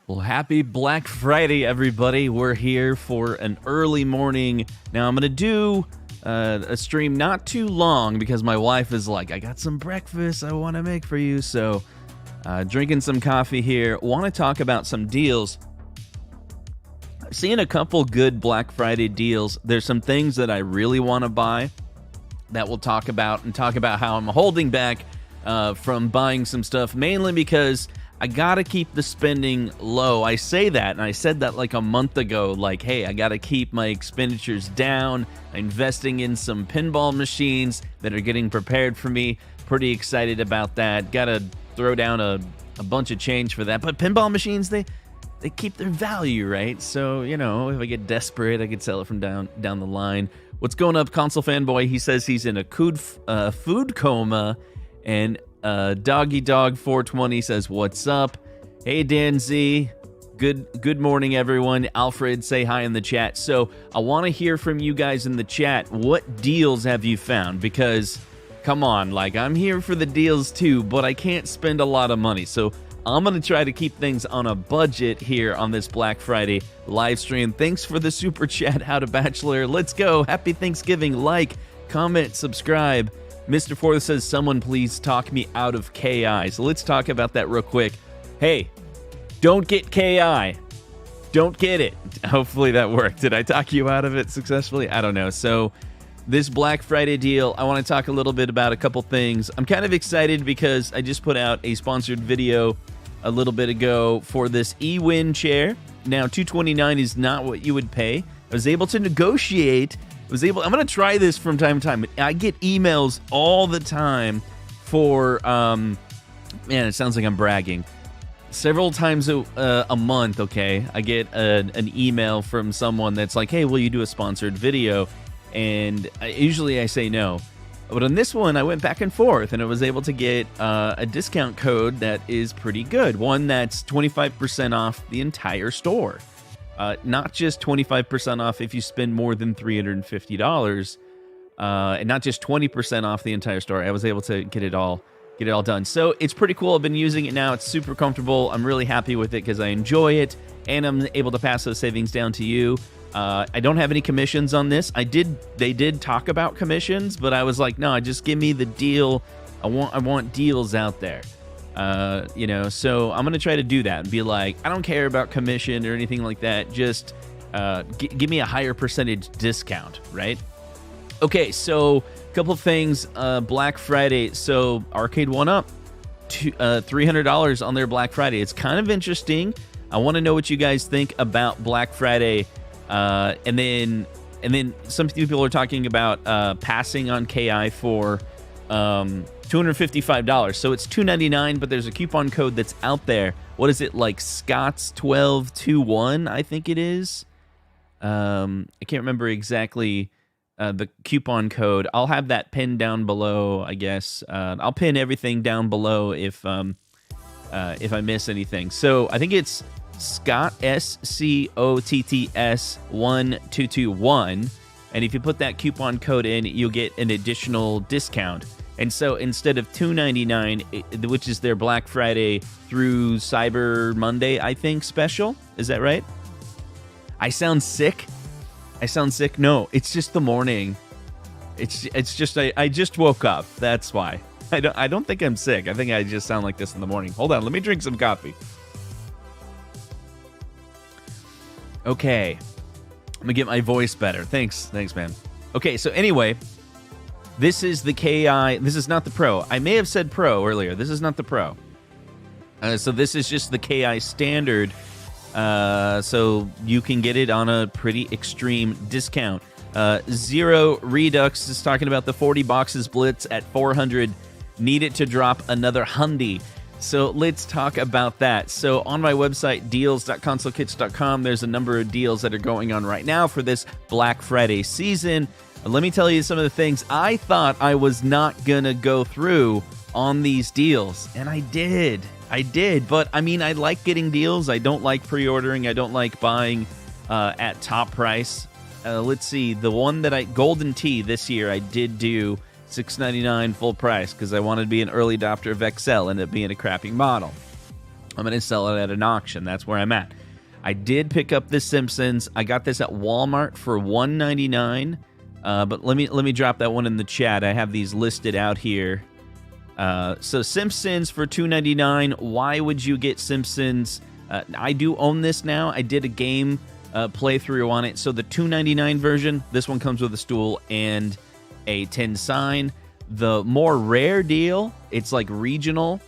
Well, happy Black Friday, everybody. We're here for an early morning. Now, I'm going to do a stream not too long because my wife is like, I got some breakfast I want to make for you. So, drinking some coffee here. Want to talk about some deals. Seeing a couple good Black Friday deals. There's some things that I really want to buy that we'll talk about and talk about how I'm holding back from buying some stuff, mainly because I gotta keep the spending low. I say that, and I said that like a month ago, like, hey, I gotta keep my expenditures down. I'm investing in some pinball machines that are getting prepared for me. Pretty excited about that. Gotta throw down a bunch of change for that. But pinball machines, they keep their value, right? So, you know, if I get desperate, I could sell it from down the line. What's going up, Console Fanboy? He says he's in a food coma, and Doggy Dog 420 says, what's up? Hey, Dan Z. Good morning, everyone. Alfred, say hi in the chat. So I want to hear from you guys in the chat. What deals have you found? Because, come on, like, I'm here for the deals too, but I can't spend a lot of money. So I'm going to try to keep things on a budget here on this Black Friday live stream. Thanks for the super chat, How to Bachelor. Let's go. Happy Thanksgiving. Like, comment, subscribe. Mr. Forth says, someone please talk me out of KI. So let's talk about that real quick. Hey, don't get KI. Don't get it. Hopefully that worked. Did I talk you out of it successfully? I don't know. So this Black Friday deal, I want to talk a little bit about a couple things. I'm kind of excited because I just put out a sponsored video a little bit ago for this eWin chair. Now, $229 is not what you would pay. I was able to negotiate. I'm going to try this from time to time. I get emails all the time for, man, it sounds like I'm bragging. Several times a month, okay, I get an email from someone that's like, hey, will you do a sponsored video? And usually I say no. But on this one, I went back and forth, and I was able to get a discount code that is pretty good. One that's 25% off the entire store. Not just 25% off if you spend more than $350, and not just 20% off the entire store. I was able to get it all done. So it's pretty cool. I've been using it now. It's super comfortable. I'm really happy with it because I enjoy it, and I'm able to pass those savings down to you. I don't have any commissions on this. They did talk about commissions, but I was like, no, just give me the deal. I want deals out there. So I'm going to try to do that and be like, I don't care about commission or anything like that. Just give me a higher percentage discount, right? Okay, so a couple of things. Black Friday. So Arcade1UP, $300 on their Black Friday. It's kind of interesting. I want to know what you guys think about Black Friday. And then some people are talking about passing on KI for $255. So it's $299, but there's a coupon code that's out there. What is it, like Scott's1221, I think it is. I can't remember exactly the coupon code. I'll have that pinned down below, I guess. I'll pin everything down below if I miss anything. So I think it's Scott, SCOTTS 1221, and if you put that coupon code in, you'll get an additional discount. And so instead of $299, which is their Black Friday through Cyber Monday, I think, special, is that right? I sound sick. No, it's just the morning. It's just I just woke up. That's why. I don't think I'm sick. I think I just sound like this in the morning. Hold on, let me drink some coffee. Okay, I'm gonna get my voice better. Thanks, man. Okay, so anyway, this is the KI. This is not the Pro. I may have said Pro earlier. This is not the Pro. So this is just the KI Standard. So you can get it on a pretty extreme discount. Zero Redux is talking about the 40 boxes Blitz at 400. Need it to drop another hundy. So let's talk about that. So on my website, deals.consolekits.com, there's a number of deals that are going on right now for this Black Friday season. Let me tell you some of the things I thought I was not going to go through on these deals. And I did. But, I mean, I like getting deals. I don't like pre-ordering. I don't like buying at top price. Let's see. The one that Golden Tee this year, I did do $699 full price because I wanted to be an early adopter of XL, ended up being a crappy model. I'm going to sell it at an auction. That's where I'm at. I did pick up The Simpsons. I got this at Walmart for $1.99. But let me drop that one in the chat. I have these listed out here. So Simpsons for $2.99. Why would you get Simpsons? I do own this now. I did a game playthrough on it. So the $2.99 version, this one comes with a stool and a tin sign. The more rare deal, it's like regional,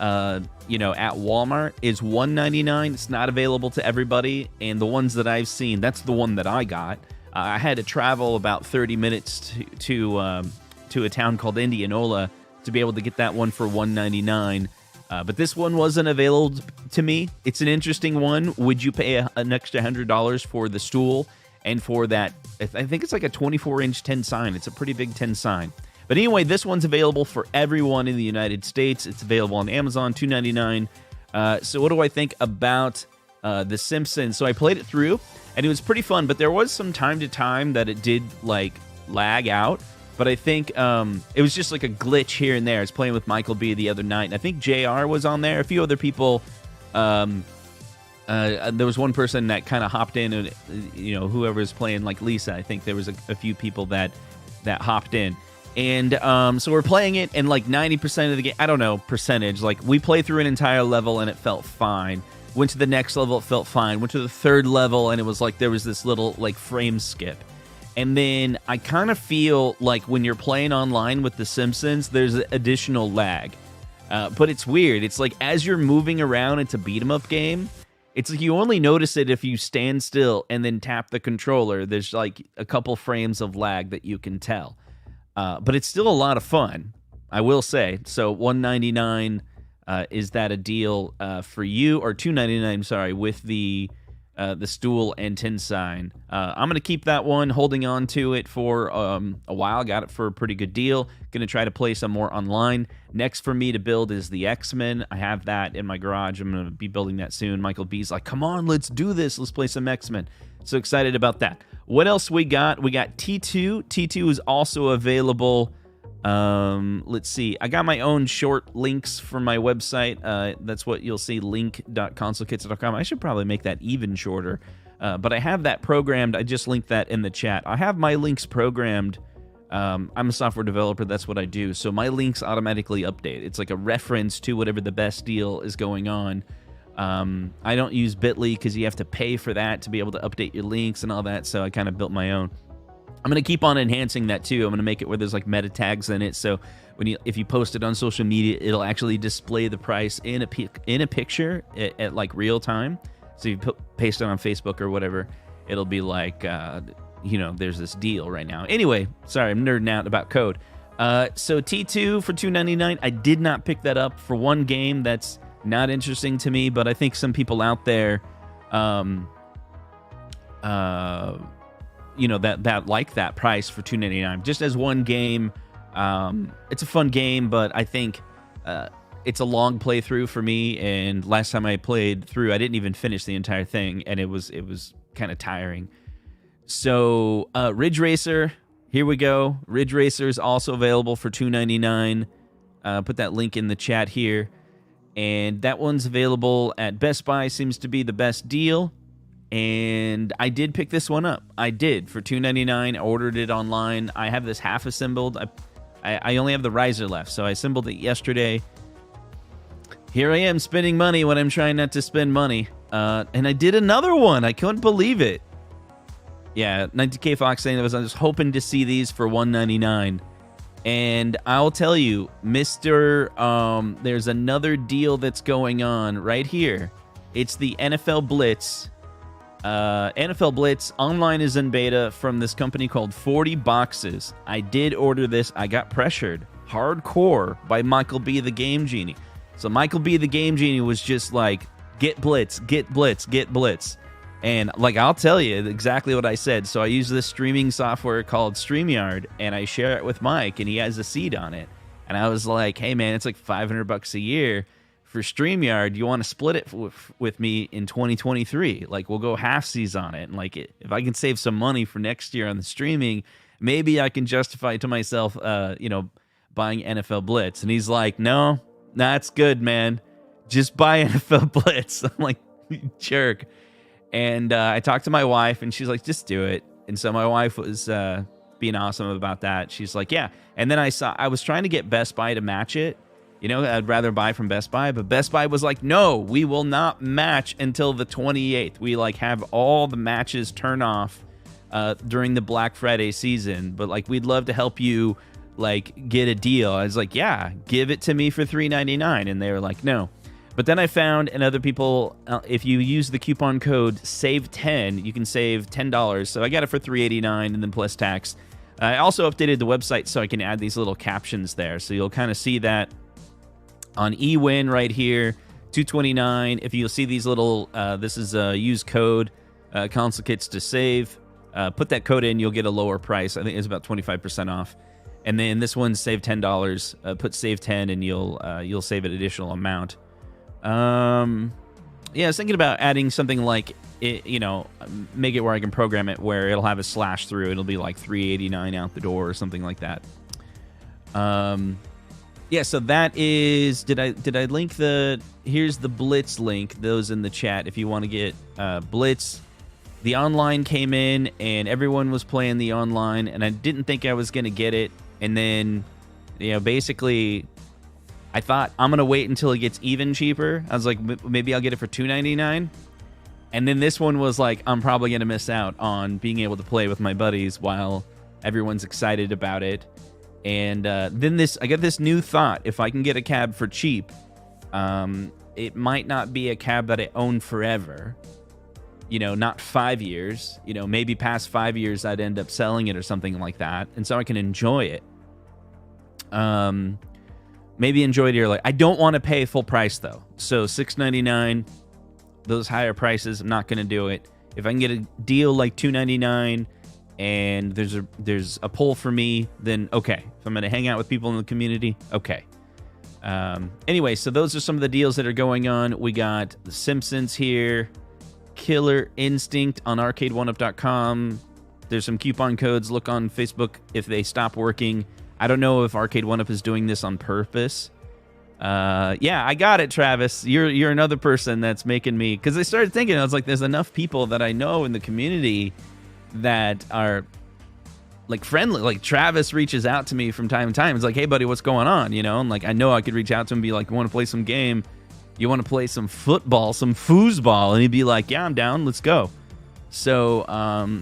at Walmart, is $1.99. It's not available to everybody. And the ones that I've seen, that's the one that I got. I had to travel about 30 minutes to a town called Indianola to be able to get that one for $1.99. But this one wasn't available to me. It's an interesting one. Would you pay an extra $100 for the stool and for that? I think it's like a 24-inch tin sign. It's a pretty big tin sign. But anyway, this one's available for everyone in the United States. It's available on Amazon, $2.99. So what do I think about The Simpsons? So I played it through, and it was pretty fun. But there was some time to time that it did lag out. But I think it was just like a glitch here and there. I was playing with Michael B the other night, and I think JR was on there. A few other people. There was one person that kind of hopped in, and whoever was playing, like Lisa. I think there was a few people that hopped in. And so we're playing it, and like 90% of the game, I don't know, percentage. Like, we played through an entire level, and it felt fine. Went to the next level, it felt fine. Went to the third level, and it was like there was this little frame skip. And then I kind of feel like when you're playing online with The Simpsons, there's additional lag. But it's weird. It's like as you're moving around, it's a beat-em-up game. It's like you only notice it if you stand still and then tap the controller. There's like a couple frames of lag that you can tell. But it's still a lot of fun, I will say. So $1.99, is that a deal for you? Or $2.99, sorry, with the stool and tin sign. I'm going to keep that one, holding on to it for a while. Got it for a pretty good deal. Going to try to play some more online. Next for me to build is the X-Men. I have that in my garage. I'm going to be building that soon. Michael B's like, come on, let's do this. Let's play some X-Men. So excited about that. What else we got? We got T2. T2 is also available. Let's see. I got my own short links from my website. That's what you'll see, link.consulkits.com. I should probably make that even shorter. But I have that programmed. I just linked that in the chat. I have my links programmed. I'm a software developer. That's what I do. So my links automatically update. It's like a reference to whatever the best deal is going on. I don't use Bitly because you have to pay for that to be able to update your links and all that. So I kind of built my own. I'm going to keep on enhancing that too. I'm going to make it where there's like meta tags in it. So if you post it on social media, it'll actually display the price in a picture at like real time. So you paste it on Facebook or whatever, it'll be like, there's this deal right now. Anyway, sorry, I'm nerding out about code. So T2 for $2.99. I did not pick that up for one game. That's not interesting to me, but I think some people out there, that like that price for $2.99 just as one game. It's a fun game, but I think it's a long playthrough for me. And last time I played through, I didn't even finish the entire thing, and it was kind of tiring. So Ridge Racer, here we go. Ridge Racer is also available for $2.99. Put that link in the chat here. And that one's available at Best Buy. Seems to be the best deal. And I did pick this one up. I did for $2.99. I ordered it online. I have this half assembled. I only have the riser left, so I assembled it yesterday. Here I am spending money when I'm trying not to spend money. And I did another one. I couldn't believe it. Yeah, 90K Fox saying I was hoping to see these for $1.99. And I'll tell you, there's another deal that's going on right here. It's the NFL Blitz. NFL Blitz online is in beta from this company called 40 Boxes. I did order this. I got pressured hardcore by Michael B the Game Genie. So Michael B the Game Genie was just like, get Blitz, get Blitz, get Blitz. And I'll tell you exactly what I said. So I use this streaming software called StreamYard, and I share it with Mike, and he has a seat on it. And I was like, hey man, it's like $500 a year for StreamYard. You want to split it with me in 2023? We'll go halfsies on it. And if I can save some money for next year on the streaming, maybe I can justify to myself, buying NFL Blitz. And he's like, no, that's good, man. just buy NFL Blitz. I'm like, jerk. And I talked to my wife, and she's like, just do it. And so my wife was being awesome about that. She's like, yeah. And then I was trying to get Best Buy to match it. You know, I'd rather buy from Best Buy, but Best Buy was like, no, we will not match until the 28th. We like have all the matches turn off during the Black Friday season, but like we'd love to help you like get a deal. I was like, yeah, give it to me for $3.99, and they were like, no. But then I found, and other people, if you use the coupon code SAVE10, you can save $10. So I got it for $3.89 and then plus tax. I also updated the website so I can add these little captions there, so you'll kind of see that on eWin right here, $2.29. If you'll see these little, this is use code console kits to save. Put that code in, you'll get a lower price. I think it's about 25% off. And then this one's save $10. Put save 10, and you'll save an additional amount. Yeah, I was thinking about adding something like it, you know, make it where I can program it where it'll have a slash through. It'll be like $3.89 out the door or something like that. Yeah, so that is, did I link here's the Blitz link, those in the chat if you want to get Blitz. The online came in and everyone was playing the online, and I didn't think I was going to get it. And then, you know, basically I thought I'm going to wait until it gets even cheaper. I was like, maybe I'll get it for $2.99. And then this one was like, I'm probably going to miss out on being able to play with my buddies while everyone's excited about it. And then I got this new thought. If I can get a cab for cheap, it might not be a cab that I own forever. You know, not 5 years. You know, maybe past 5 years I'd end up selling it or something like that. And so I can enjoy it. Maybe enjoy it here. Like, I don't want to pay full price though. So $6.99, those higher prices, I'm not going to do it. If I can get a deal like $2.99 and there's a pull for me, then okay. If I'm going to hang out with people in the community, okay. Anyway, so those are some of the deals that are going on. We got the Simpsons here, Killer Instinct on Arcade1UP.com. There's some coupon codes. Look on Facebook if they stop working. I don't know if Arcade1UP is doing this on purpose. Yeah, I got it, Travis. You're another person that's making me, because I started thinking, I was like, there's enough people that I know in the community that are like friendly. Like Travis reaches out to me from time to time. It's like, hey buddy, what's going on? You know, and like I know I could reach out to him and be like, you want to play some game? You want to play some football, some foosball? And he'd be like, yeah, I'm down. Let's go. So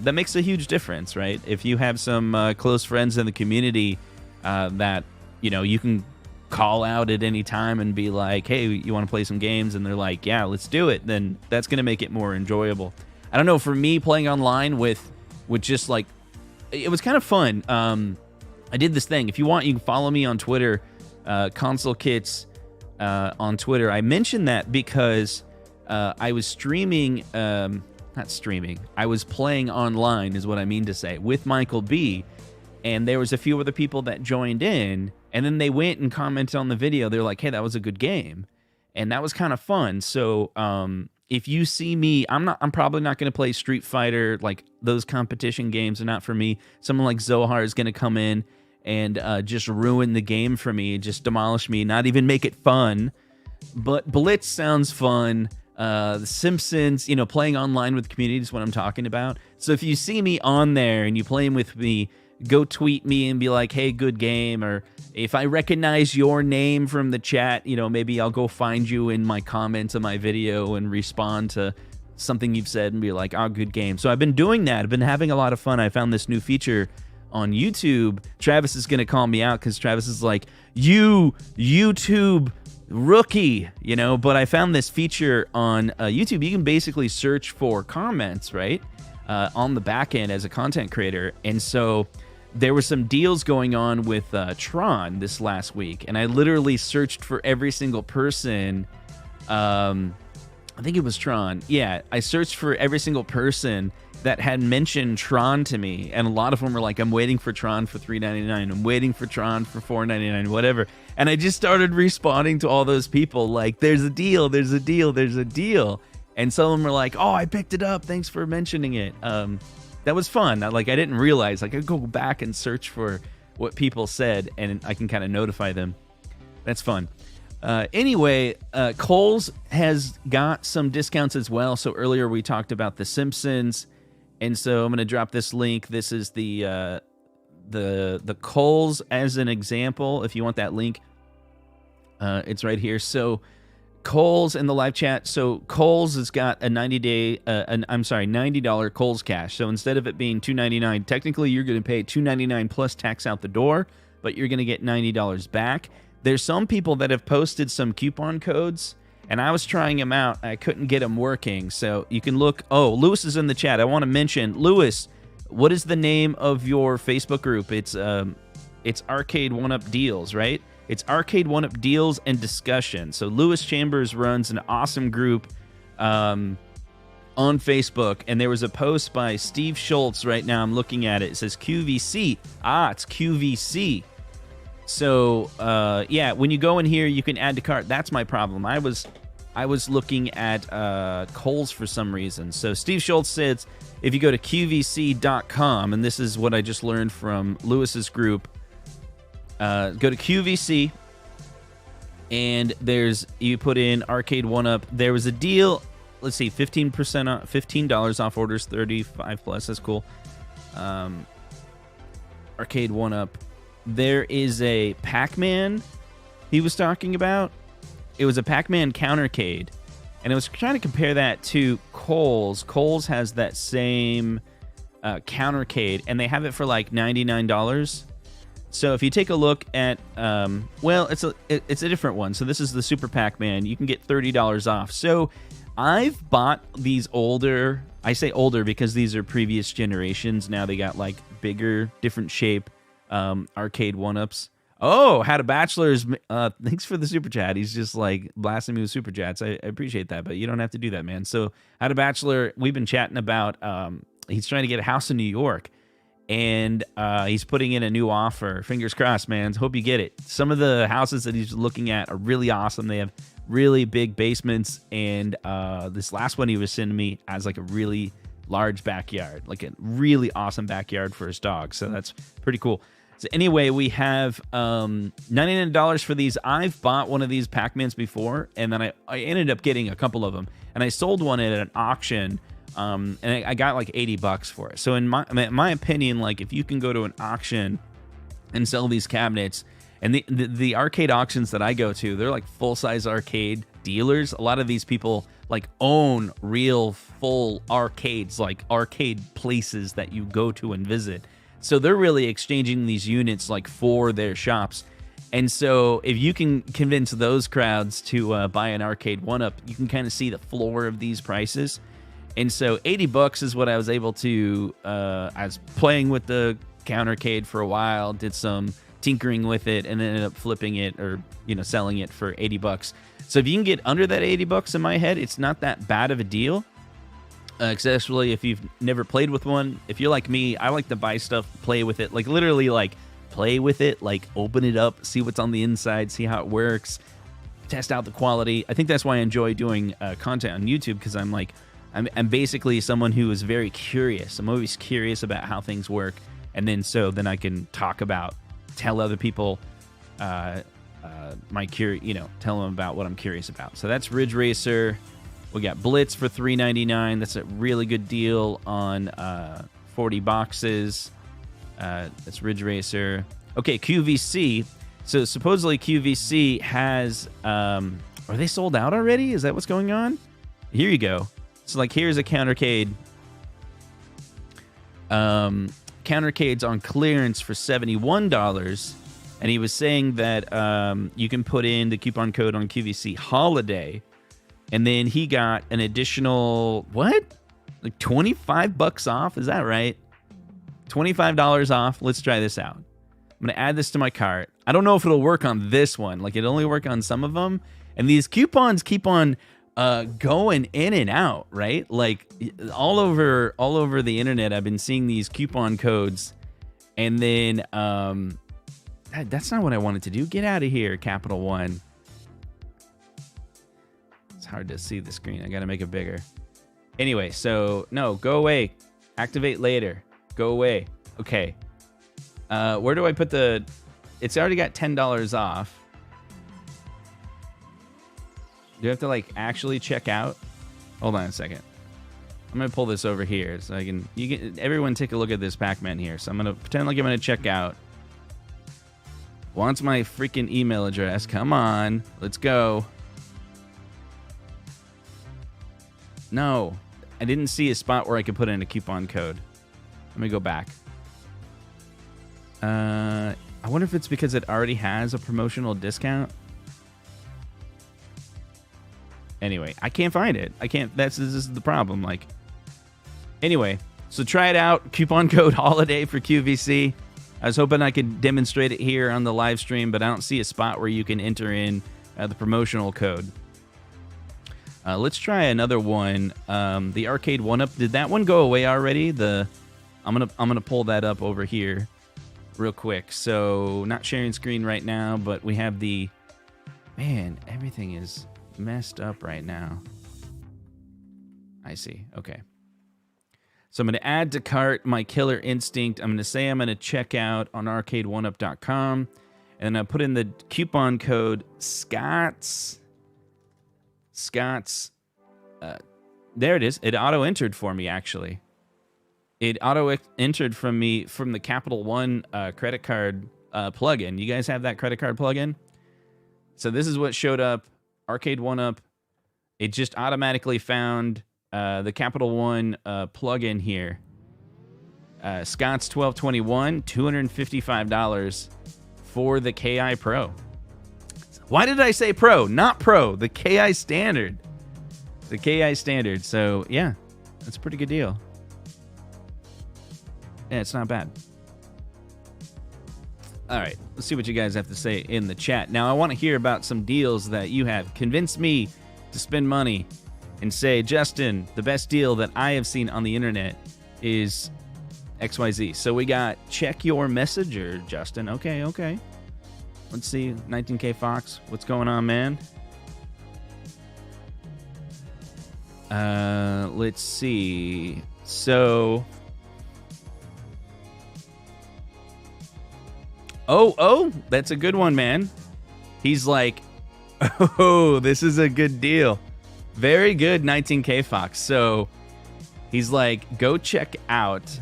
that makes a huge difference, right? If you have some close friends in the community that, you know, you can call out at any time and be like, hey, you want to play some games? And they're like, yeah, let's do it. Then that's going to make it more enjoyable. I don't know, for me, playing online with just like, it was kind of fun. I did this thing. If you want, you can follow me on Twitter, Console Kits on Twitter. I mentioned that because I was streaming, not streaming, I was playing online is what I mean to say, with Michael B. And there was a few other people that joined in, and then they went and commented on the video. They're like, hey, that was a good game. And that was kind of fun. So if you see me, I'm probably not going to play Street Fighter. Like, those competition games are not for me. Someone like Zohar is going to come in and just ruin the game for me, just demolish me, not even make it fun. But Blitz sounds fun. The Simpsons, you know, playing online with community is what I'm talking about. So if you see me on there and you play with me, go tweet me and be like, hey, good game. Or if I recognize your name from the chat, you know, maybe I'll go find you in my comments of my video and respond to something you've said and be like, oh, good game. So I've been doing that. I've been having a lot of fun. I found this new feature on YouTube. Travis is going to call me out because Travis is like, you YouTube rookie, you know, but I found this feature on YouTube. You can basically search for comments, right, on the back end as a content creator. And so there were some deals going on with Tron this last week, and I literally searched for every single person. I think it was Tron. Yeah, I searched for every single person that had mentioned Tron to me, and a lot of them were like, I'm waiting for Tron for $3.99. I'm waiting for Tron for $4.99, whatever. And I just started responding to all those people like, there's a deal, there's a deal, there's a deal. And some of them were like, oh, I picked it up. Thanks for mentioning it. That was fun. I didn't realize, like, I could go back and search for what people said, and I can kind of notify them. That's fun. Anyway, Kohl's has got some discounts as well. So earlier we talked about the Simpsons, and so I'm going to drop this link. This is the Kohl's as an example. If you want that link, it's right here. So Kohl's in the live chat. So Kohl's has got a $90 Kohl's cash. So instead of it being $2.99, technically you're going to pay $2.99 plus tax out the door, but you're going to get $90 back. There's some people that have posted some coupon codes, and I was trying them out. I couldn't get them working, so you can look. Oh, Lewis is in the chat. I want to mention, Lewis, what is the name of your Facebook group? It's Arcade1UP Deals, right? It's Arcade1UP Deals and Discussion. So Lewis Chambers runs an awesome group on Facebook, and there was a post by Steve Schultz right now. I'm looking at it. It says QVC. It's QVC. So, yeah, when you go in here, you can add to cart. That's my problem. I was looking at Kohl's for some reason. So Steve Schultz says, if you go to QVC.com, and this is what I just learned from Lewis's group, go to QVC, and you put in Arcade1UP. There was a deal, let's see, 15% off, $15 off orders, 35 plus. That's cool. Arcade1UP. There is a Pac-Man he was talking about. It was a Pac-Man Countercade, and I was trying to compare that to Kohl's. Kohl's has that same Countercade, and they have it for like $99. So if you take a look at, well, it's a different one. So this is the Super Pac-Man. You can get $30 off. So I've bought these older. I say older because these are previous generations. Now they got like bigger, different shape. Arcade1UPs. Oh, Had a Bachelor's. Thanks for the super chat. He's just like blasting me with super chats. I appreciate that, but you don't have to do that, man. So Had a Bachelor, we've been chatting about, he's trying to get a house in New York, and he's putting in a new offer. Fingers crossed, man. Hope you get it. Some of the houses that he's looking at are really awesome. They have really big basements, and this last one he was sending me has like a really large backyard, like a really awesome backyard for his dog. So that's pretty cool. So anyway, we have $99 for these. I've bought one of these Pac-Mans before, and then I ended up getting a couple of them, and I sold one at an auction, and I got like $80 for it. So in my opinion, like if you can go to an auction and sell these cabinets, and the arcade auctions that I go to, they're like full-size arcade dealers. A lot of these people like own real full arcades, like arcade places that you go to and visit. So they're really exchanging these units like for their shops. And so if you can convince those crowds to buy an Arcade1UP, you can kind of see the floor of these prices. And so $80 is what I was able to, I was playing with the Countercade for a while, did some tinkering with it, and then ended up flipping it or, selling it for $80. So if you can get under that $80 in my head, it's not that bad of a deal. Especially if you've never played with one. If you're like me, I like to buy stuff, play with it, like literally like play with it, like open it up, see what's on the inside, see how it works, test out the quality. I think that's why I enjoy doing content on YouTube, because I'm basically someone who is very curious. I'm always curious about how things work, and then I can tell other people tell them about what I'm curious about. So that's Ridge Racer. We got Blitz for $3.99. That's a really good deal on 40 boxes. That's Ridge Racer. Okay, QVC. So supposedly QVC has... are they sold out already? Is that what's going on? Here you go. So like here's a Countercade. Countercade's on clearance for $71. And he was saying that you can put in the coupon code on QVC Holiday. And then he got an additional, what? Like $25 off? Is that right? $25 off. Let's try this out. I'm going to add this to my cart. I don't know if it'll work on this one. Like, it'll only work on some of them. And these coupons keep on going in and out, right? Like, all over the internet, I've been seeing these coupon codes. And then, that's not what I wanted to do. Get out of here, Capital One. Hard to see the screen. I gotta make it bigger. Anyway, so no, go away. Activate later. Go away. Okay. Where do I put the... It's already got $10 off. Do I have to like actually check out? Hold on a second. I'm gonna pull this over here so I can. Everyone take a look at this Pac-Man here. So I'm gonna pretend like I'm gonna check out. Wants my freaking email address. Come on, let's go. No, I didn't see a spot where I could put in a coupon code. Let me go back. I wonder if it's because it already has a promotional discount. Anyway, I can't find it. I can't. This is the problem. Like, anyway, so try it out. Coupon code holiday for QVC. I was hoping I could demonstrate it here on the live stream, but I don't see a spot where you can enter in the promotional code. Let's try another one. The Arcade1UP. Did that one go away already? I'm gonna pull that up over here real quick. So not sharing screen right now, but we have the man. Everything is messed up right now. I see. Okay. So I'm going to add to cart my Killer Instinct. I'm going to say I'm going to check out on Arcade1UP.com. And I put in the coupon code Scott's. There it is. It auto-entered for me, actually. It auto-entered from me from the Capital One credit card plugin. You guys have that credit card plugin? So this is what showed up. Arcade1UP. It just automatically found the Capital One plugin here. Scott's 1221, $255 for the KI Pro. Why did I say Pro? Not Pro. The KI Standard. The KI Standard. So, yeah, that's a pretty good deal. Yeah, it's not bad. All right, let's see what you guys have to say in the chat. Now, I want to hear about some deals that you have. Convince me to spend money and say, Justin, the best deal that I have seen on the internet is XYZ. So we got check your messenger, Justin. Okay. Let's see, 19K Fox. What's going on, man? Let's see. So... Oh, that's a good one, man. He's like, oh, this is a good deal. Very good, 19K Fox. So he's like, go check out.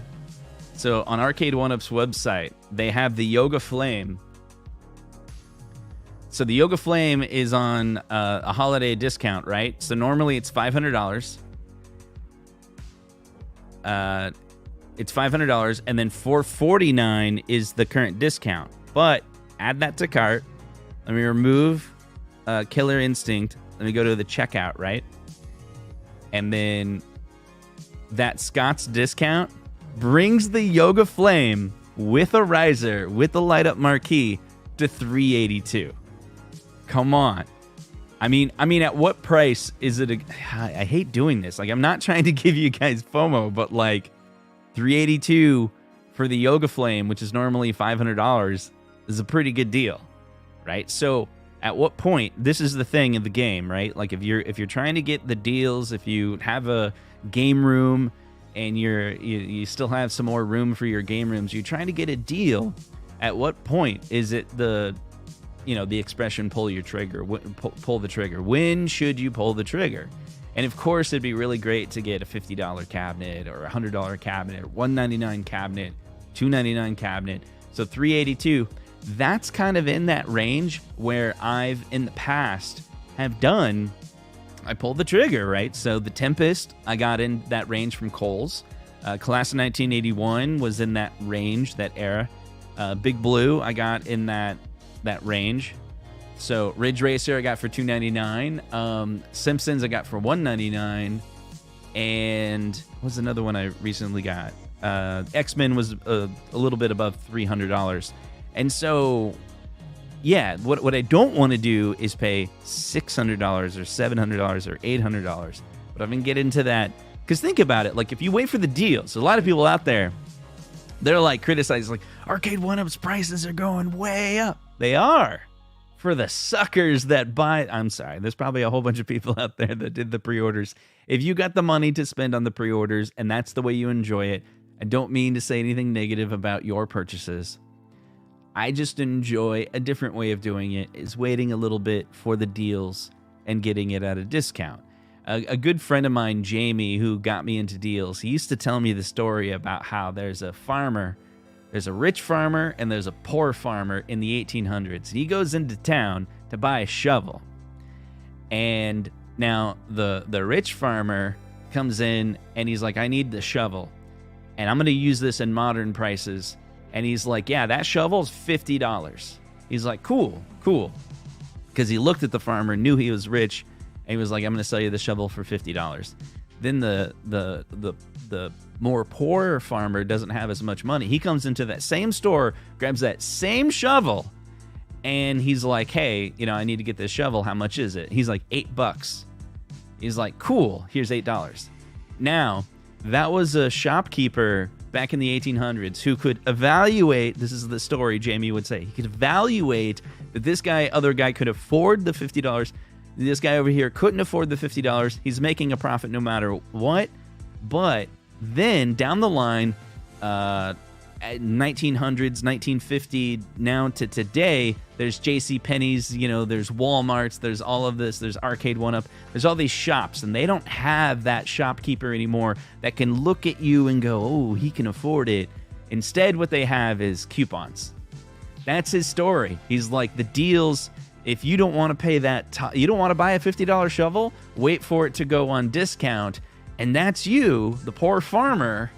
So on Arcade1UP's website, they have the Yoga Flame. So the Yoga Flame is on a holiday discount, right? So normally it's $500. It's $500, and then $449 is the current discount. But add that to cart. Let me remove Killer Instinct. Let me go to the checkout, right? And then that Scott's discount brings the Yoga Flame with a riser, with the light up marquee to $382. Come on. I mean, at what price is it? I hate doing this. Like, I'm not trying to give you guys FOMO, but like $382 for the Yoga Flame, which is normally $500, is a pretty good deal, right? So at what point, this is the thing in the game, right? Like if you're trying to get the deals, if you have a game room and you still have some more room for your game rooms, you're trying to get a deal. At what point is it the expression pull your trigger, pull the trigger? When should you pull the trigger? And of course, it'd be really great to get a $50 cabinet or a $100 cabinet, or $199 cabinet, $299 cabinet. So $382. That's kind of in that range where I've in the past have done. I pulled the trigger, right? So the Tempest, I got in that range from Kohl's. Class of 1981 was in that range, that era. Big Blue, I got in that range. So Ridge Racer I got for $299. Simpsons I got for $199. And what's another one I recently got? X-Men was a little bit above $300. And so, yeah, what I don't want to do is pay $600 or $700 or $800. But I'm going to get into that. Because think about it. Like, if you wait for the deals, a lot of people out there, they're like criticizing, like, Arcade1UP's prices are going way up. They are. For the suckers that buy, I'm sorry, there's probably a whole bunch of people out there that did the pre-orders. If you got the money to spend on the pre-orders and that's the way you enjoy it, I don't mean to say anything negative about your purchases. I just enjoy a different way of doing it, is waiting a little bit for the deals and getting it at a discount. A good friend of mine, Jamie, who got me into deals, he used to tell me the story about how there's a farmer, there's a rich farmer and there's a poor farmer in the 1800s. He goes into town to buy a shovel. And now the rich farmer comes in and he's like, I need the shovel. And I'm going to use this in modern prices. And he's like, yeah, that shovel's $50. He's like, cool. Because he looked at the farmer, knew he was rich, and he was like, I'm going to sell you the shovel for $50. Then the more poor farmer doesn't have as much money. He comes into that same store, grabs that same shovel, and he's like, hey, I need to get this shovel. How much is it? He's like, $8. He's like, cool, here's $8. Now, that was a shopkeeper back in the 1800s who could evaluate, this is the story Jamie would say, he could evaluate that this other guy could afford the $50. This guy over here couldn't afford the $50. He's making a profit no matter what. But then down the line, 1900s, 1950, now to today, there's JCPenney's, there's Walmart's, there's all of this, there's Arcade1UP, there's all these shops, and they don't have that shopkeeper anymore that can look at you and go, oh, he can afford it. Instead, what they have is coupons. That's his story. He's like, the deals, if you don't want to pay that, you don't want to buy a $50 shovel, wait for it to go on discount, and that's you, the poor farmer,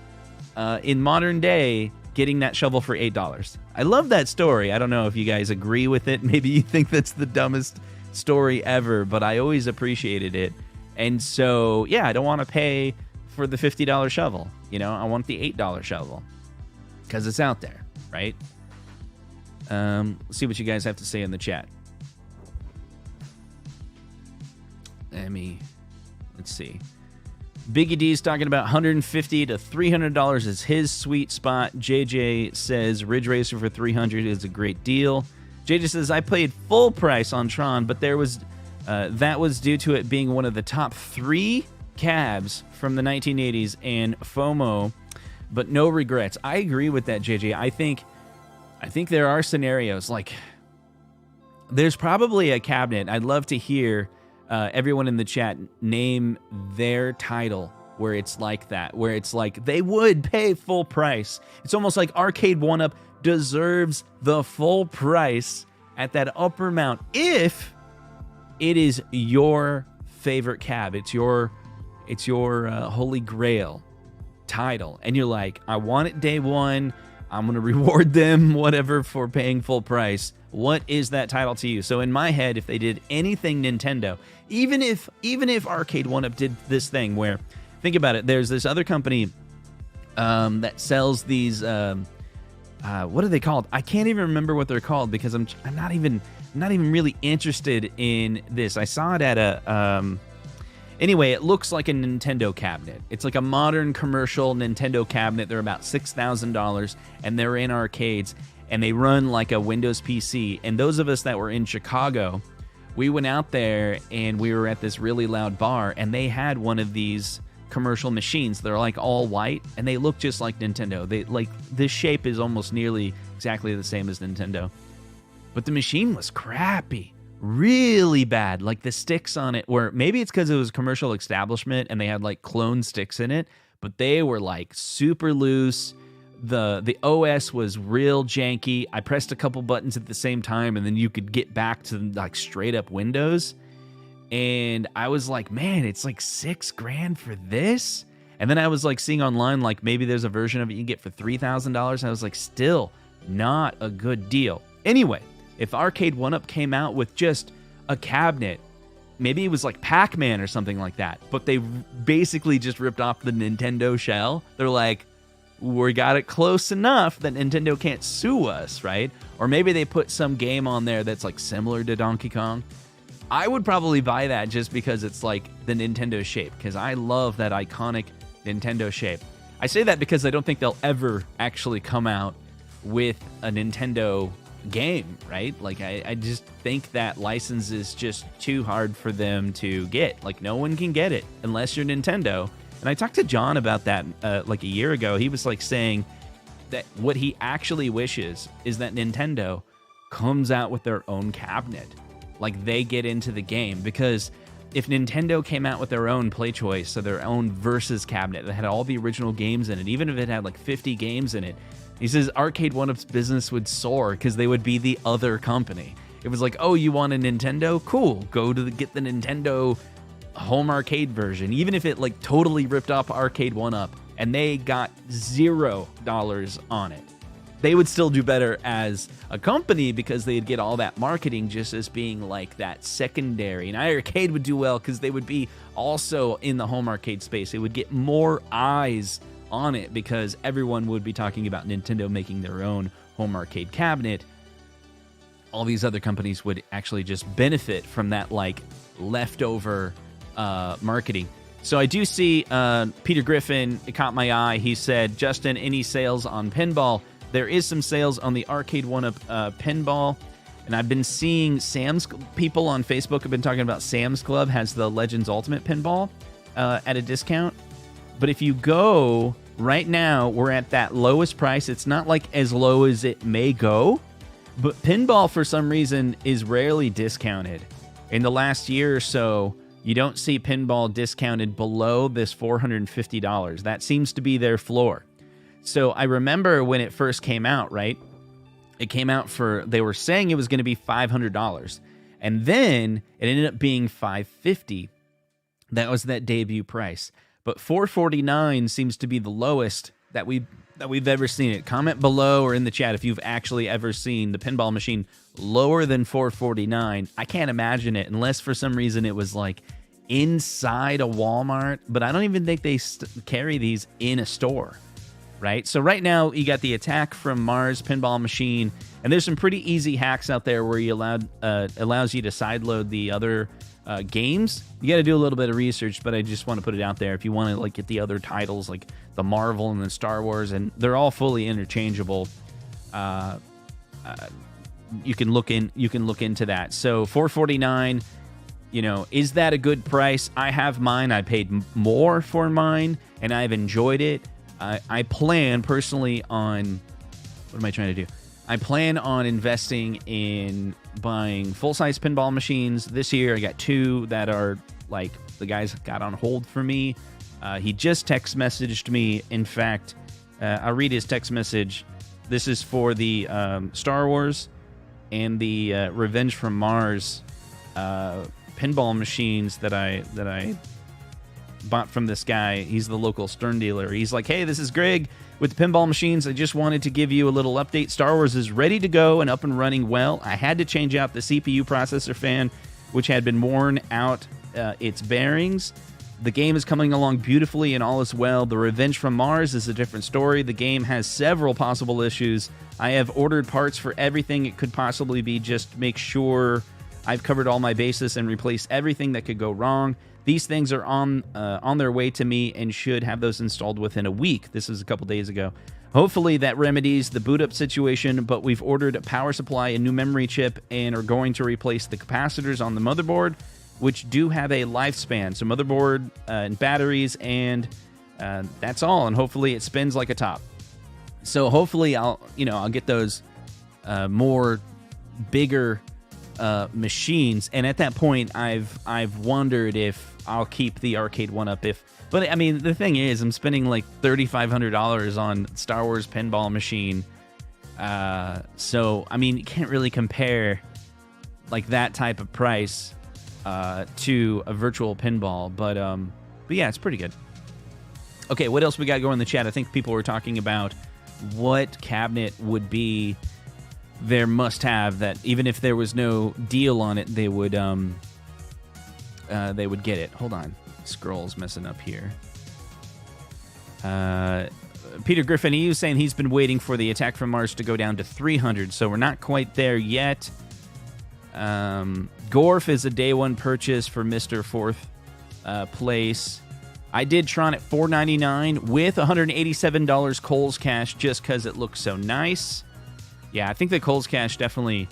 in modern day, getting that shovel for $8. I love that story. I don't know if you guys agree with it. Maybe you think that's the dumbest story ever, but I always appreciated it. And so, yeah, I don't want to pay for the $50 shovel. I want the $8 shovel because it's out there, right? Let's see what you guys have to say in the chat. Let's see. Biggie D's talking about $150 to $300 is his sweet spot. JJ says Ridge Racer for $300 is a great deal. JJ says I paid full price on Tron, but that was due to it being one of the top 3 cabs from the 1980s and FOMO, but no regrets. I agree with that, JJ. I think there are scenarios like there's probably a cabinet. I'd love to hear everyone in the chat name their title where it's like that, where it's like they would pay full price. It's almost like Arcade1UP deserves the full price at that upper amount if it is your favorite cab. It's your holy grail title, and you're like, I want it day one. I'm gonna reward them whatever for paying full price. What is that title to you? So in my head, if they did anything Nintendo, even if Arcade1UP did this thing where, think about it, there's this other company that sells these what are they called? I can't even remember what they're called because I'm not even really interested in this. I saw it at a anyway, it looks like a Nintendo cabinet. It's like a modern commercial Nintendo cabinet. They're about $6,000 and they're in arcades and they run like a Windows PC. And those of us that were in Chicago, we went out there and we were at this really loud bar and they had one of these commercial machines. They're like all white and they look just like Nintendo. They like this shape is almost nearly exactly the same as Nintendo. But the machine was crappy. Really bad. Like the sticks on it were, maybe it's because it was a commercial establishment and they had like clone sticks in it, but they were like super loose. The OS was real janky. I pressed a couple buttons at the same time and then you could get back to like straight up Windows. And I was like, man, it's like $6,000 for this. And then I was like seeing online, like maybe there's a version of it you can get for $3,000. I was like, still not a good deal. Anyway, if Arcade1UP came out with just a cabinet, maybe it was like Pac-Man or something like that, but they basically just ripped off the Nintendo shell. They're like, we got it close enough that Nintendo can't sue us, right? Or maybe they put some game on there that's like similar to Donkey Kong. I would probably buy that just because it's like the Nintendo shape, because I love that iconic Nintendo shape. I say that because I don't think they'll ever actually come out with a Nintendo game, right? Like I just think that license is just too hard for them to get. Like no one can get it unless you're Nintendo. And I talked to John about that like a year ago. He was like saying that what he actually wishes is that Nintendo comes out with their own cabinet like they get into the game. Because if Nintendo came out with their own Play Choice, so their own Versus cabinet that had all the original games in it, even if it had like 50 games in it, he says Arcade1UP's business would soar because they would be the other company. It was like, oh, you want a Nintendo? Cool, go to get the Nintendo home arcade version, even if it like totally ripped off Arcade1UP and they got $0 on it. They would still do better as a company because they'd get all that marketing just as being like that secondary. And iArcade would do well because they would be also in the home arcade space. It would get more eyes on it because everyone would be talking about Nintendo making their own home arcade cabinet. All these other companies would actually just benefit from that like leftover marketing. So I do see Peter Griffin, it caught my eye. He said, Justin, any sales on pinball? There is some sales on the Arcade1UP pinball. And I've been seeing people on Facebook have been talking about Sam's Club has the Legends Ultimate pinball at a discount. But if you go right now, we're at that lowest price. It's not like as low as it may go, but pinball for some reason is rarely discounted. In the last year or so, you don't see pinball discounted below this $450. That seems to be their floor. So I remember when it first came out, right? It came out they were saying it was going to be $500. And then it ended up being $550. That was that debut price. But $449 seems to be the lowest that we've ever seen it. Comment below or in the chat if you've actually ever seen the pinball machine lower than $449. I can't imagine it unless for some reason it was like inside a Walmart. But I don't even think they carry these in a store, right? So right now you got the Attack from Mars pinball machine, and there's some pretty easy hacks out there where you allows you to sideload the other games. You got to do a little bit of research, but I just want to put it out there. If you want to like get the other titles like the Marvel and the Star Wars, and they're all fully interchangeable, you can look into that. So $449, is that a good price? I have mine. I paid more for mine, and I've enjoyed it. I plan personally on what am I trying to do? I plan on investing in buying full-size pinball machines this year. I got 2 that are like the guys got on hold for me. He just text messaged me. In fact, I'll read his text message. This is for the Star Wars and the Revenge from Mars pinball machines that I bought from this guy. He's the local Stern dealer. He's like, hey, this is Greg with the pinball machines. I just wanted to give you a little update. Star Wars is ready to go and up and running well. I had to change out the CPU processor fan, which had been worn out its bearings. The game is coming along beautifully and all is well. The Revenge from Mars is a different story. The game has several possible issues. I have ordered parts for everything it could possibly be. Just make sure I've covered all my bases and replaced everything that could go wrong. These things are on their way to me and should have those installed within a week. This was a couple days ago. Hopefully that remedies the boot up situation, but we've ordered a power supply, a new memory chip, and are going to replace the capacitors on the motherboard, which do have a lifespan. So motherboard and batteries, and that's all. And hopefully it spins like a top. So hopefully I'll get those more bigger machines, and at that point I've wondered if I'll keep the Arcade1UP but I mean the thing is I'm spending like $3,500 on Star Wars pinball machine, so I mean you can't really compare like that type of price to a virtual pinball, but yeah, it's pretty good. Okay, what else we got going in the chat? I think people were talking about what cabinet would be their must-have, that even if there was no deal on it, they would get it. Hold on, scroll's messing up here. Peter Griffin, he was saying he's been waiting for the Attack from Mars to go down to 300, so we're not quite there yet. Gorf is a day one purchase for Mr. Fourth Place. I did Tron at $4.99 with $187 Kohl's cash just because it looks so nice. Yeah, I think the Kohl's cash definitely,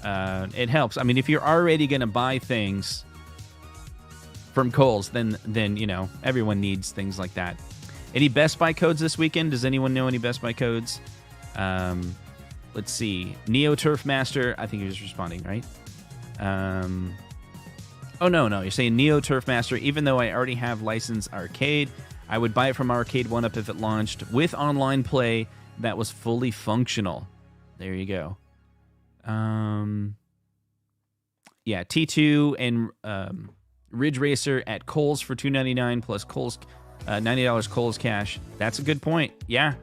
it helps. I mean, if you're already going to buy things from Kohl's, then everyone needs things like that. Any Best Buy codes this weekend? Does anyone know any Best Buy codes? Let's see. Neo Turf Master, I think he was responding, right? Oh, no. You're saying Neo Turf Master. Even though I already have licensed Arcade, I would buy it from Arcade1UP if it launched with online play that was fully functional. There you go. Yeah, T2 and Ridge Racer at Kohl's for $2.99 plus Kohl's $90 Kohl's cash. That's a good point. Yeah.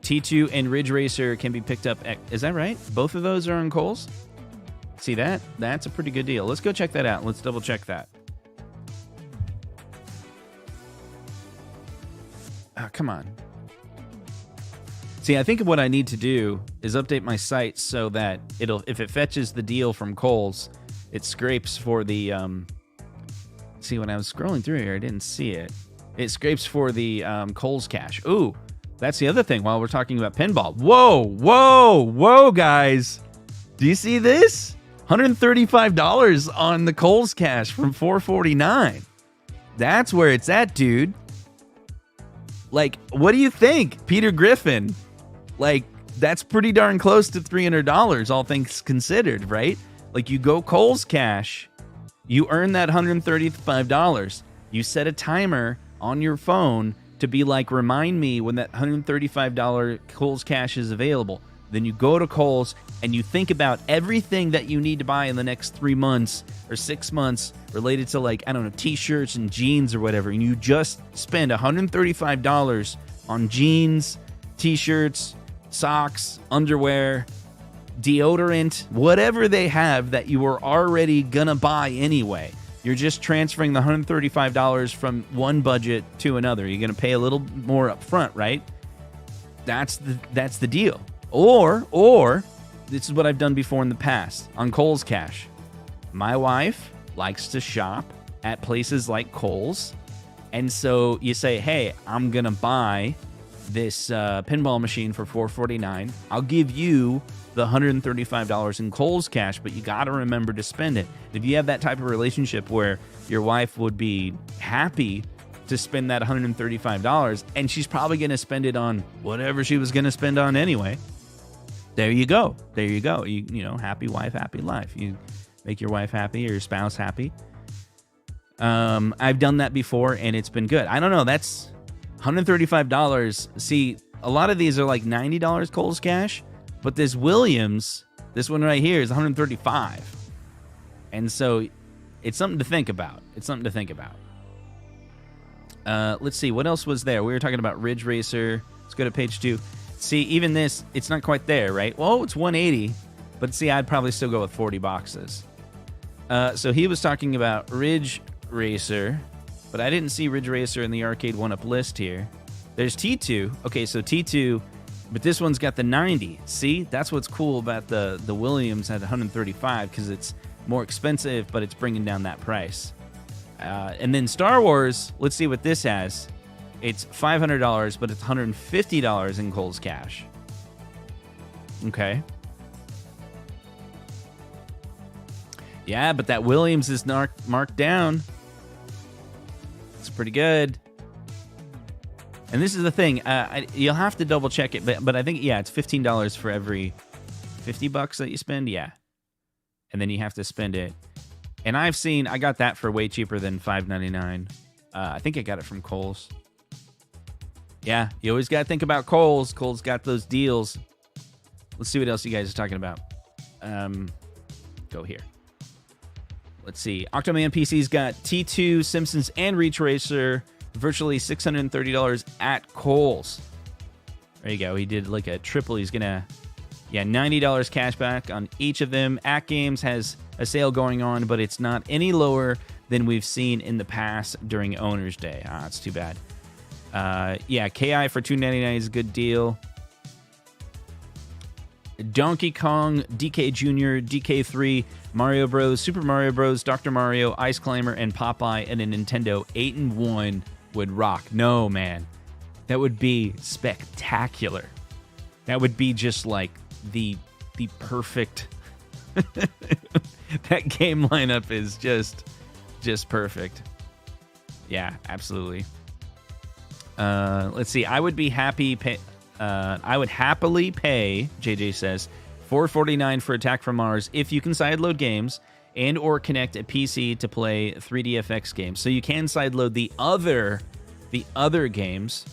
T2 and Ridge Racer can be picked up at, is that right? Both of those are on Kohl's? See that? That's a pretty good deal. Let's go check that out. Let's double check that. Oh, come on. See, I think what I need to do is update my site so that if it fetches the deal from Kohl's, it scrapes for the, see, when I was scrolling through here, I didn't see it. It scrapes for the Kohl's cash. Ooh, that's the other thing while we're talking about pinball. Whoa, guys. Do you see this? $135 on the Kohl's cash from $449. That's where it's at, dude. Like, what do you think, Peter Griffin? Like, that's pretty darn close to $300, all things considered, right? Like, you go Kohl's cash, you earn that $135. You set a timer on your phone to be like, remind me when that $135 Kohl's cash is available. Then you go to Kohl's and you think about everything that you need to buy in the next 3 months or 6 months related to, like, I don't know, t-shirts and jeans or whatever. And you just spend $135 on jeans, t-shirts, socks, underwear, deodorant, whatever they have that you were already gonna buy anyway. You're just transferring the $135 from one budget to another. You're gonna pay a little more up front, right? That's the deal. Or this is what I've done before in the past on Kohl's cash. My wife likes to shop at places like Kohl's, and so you say, hey, I'm gonna buy this pinball machine for $449. I'll give you the $135 in Kohl's cash, but you got to remember to spend it. If you have that type of relationship where your wife would be happy to spend that $135, and she's probably going to spend it on whatever she was going to spend on anyway, there you go. You know, happy wife, happy life. You make your wife happy or your spouse happy. I've done that before, and it's been good. I don't know. That's $135. See, a lot of these are like $90 Kohl's cash, but this Williams, this one right here, is $135. And so it's something to think about. Let's see, what else was there? We were talking about Ridge Racer. Let's go to page 2. See, even this, it's not quite there, right? Well, it's $180, but see, I'd probably still go with 40 boxes. So he was talking about Ridge Racer, but I didn't see Ridge Racer in the Arcade1UP list here. There's T2. Okay, so T2, but this one's got the 90. See, that's what's cool about the Williams at 135, because it's more expensive, but it's bringing down that price. And then Star Wars, let's see what this has. It's $500, but it's $150 in Kohl's cash. Okay. Yeah, but that Williams is marked down. It's pretty good. And this is the thing. You'll have to double check it, but I think, yeah, it's $15 for every $50 that you spend. Yeah. And then you have to spend it. And I got that for way cheaper than $5.99. I think I got it from Kohl's. Yeah, you always got to think about Kohl's. Kohl's got those deals. Let's see what else you guys are talking about. Go here. Let's see. Octoman PC's got T2, Simpsons, and Reach Racer. Virtually $630 at Kohl's. There you go. He did like a triple. He's going to, $90 cash back on each of them. AtGames has a sale going on, but it's not any lower than we've seen in the past during Owner's Day. It's too bad. KI for $2.99 is a good deal. Donkey Kong, DK Jr., DK3, Mario Bros, Super Mario Bros, Dr. Mario, Ice Climber, and Popeye, and a Nintendo 8-in-1 would rock. No, man. That would be spectacular. That would be just like the perfect... That game lineup is just perfect. Yeah, absolutely. Let's see. I would be happy... I would happily pay, JJ says, $4.49 for Attack from Mars if you can sideload games and or connect a PC to play 3DFX games. So you can sideload the other games.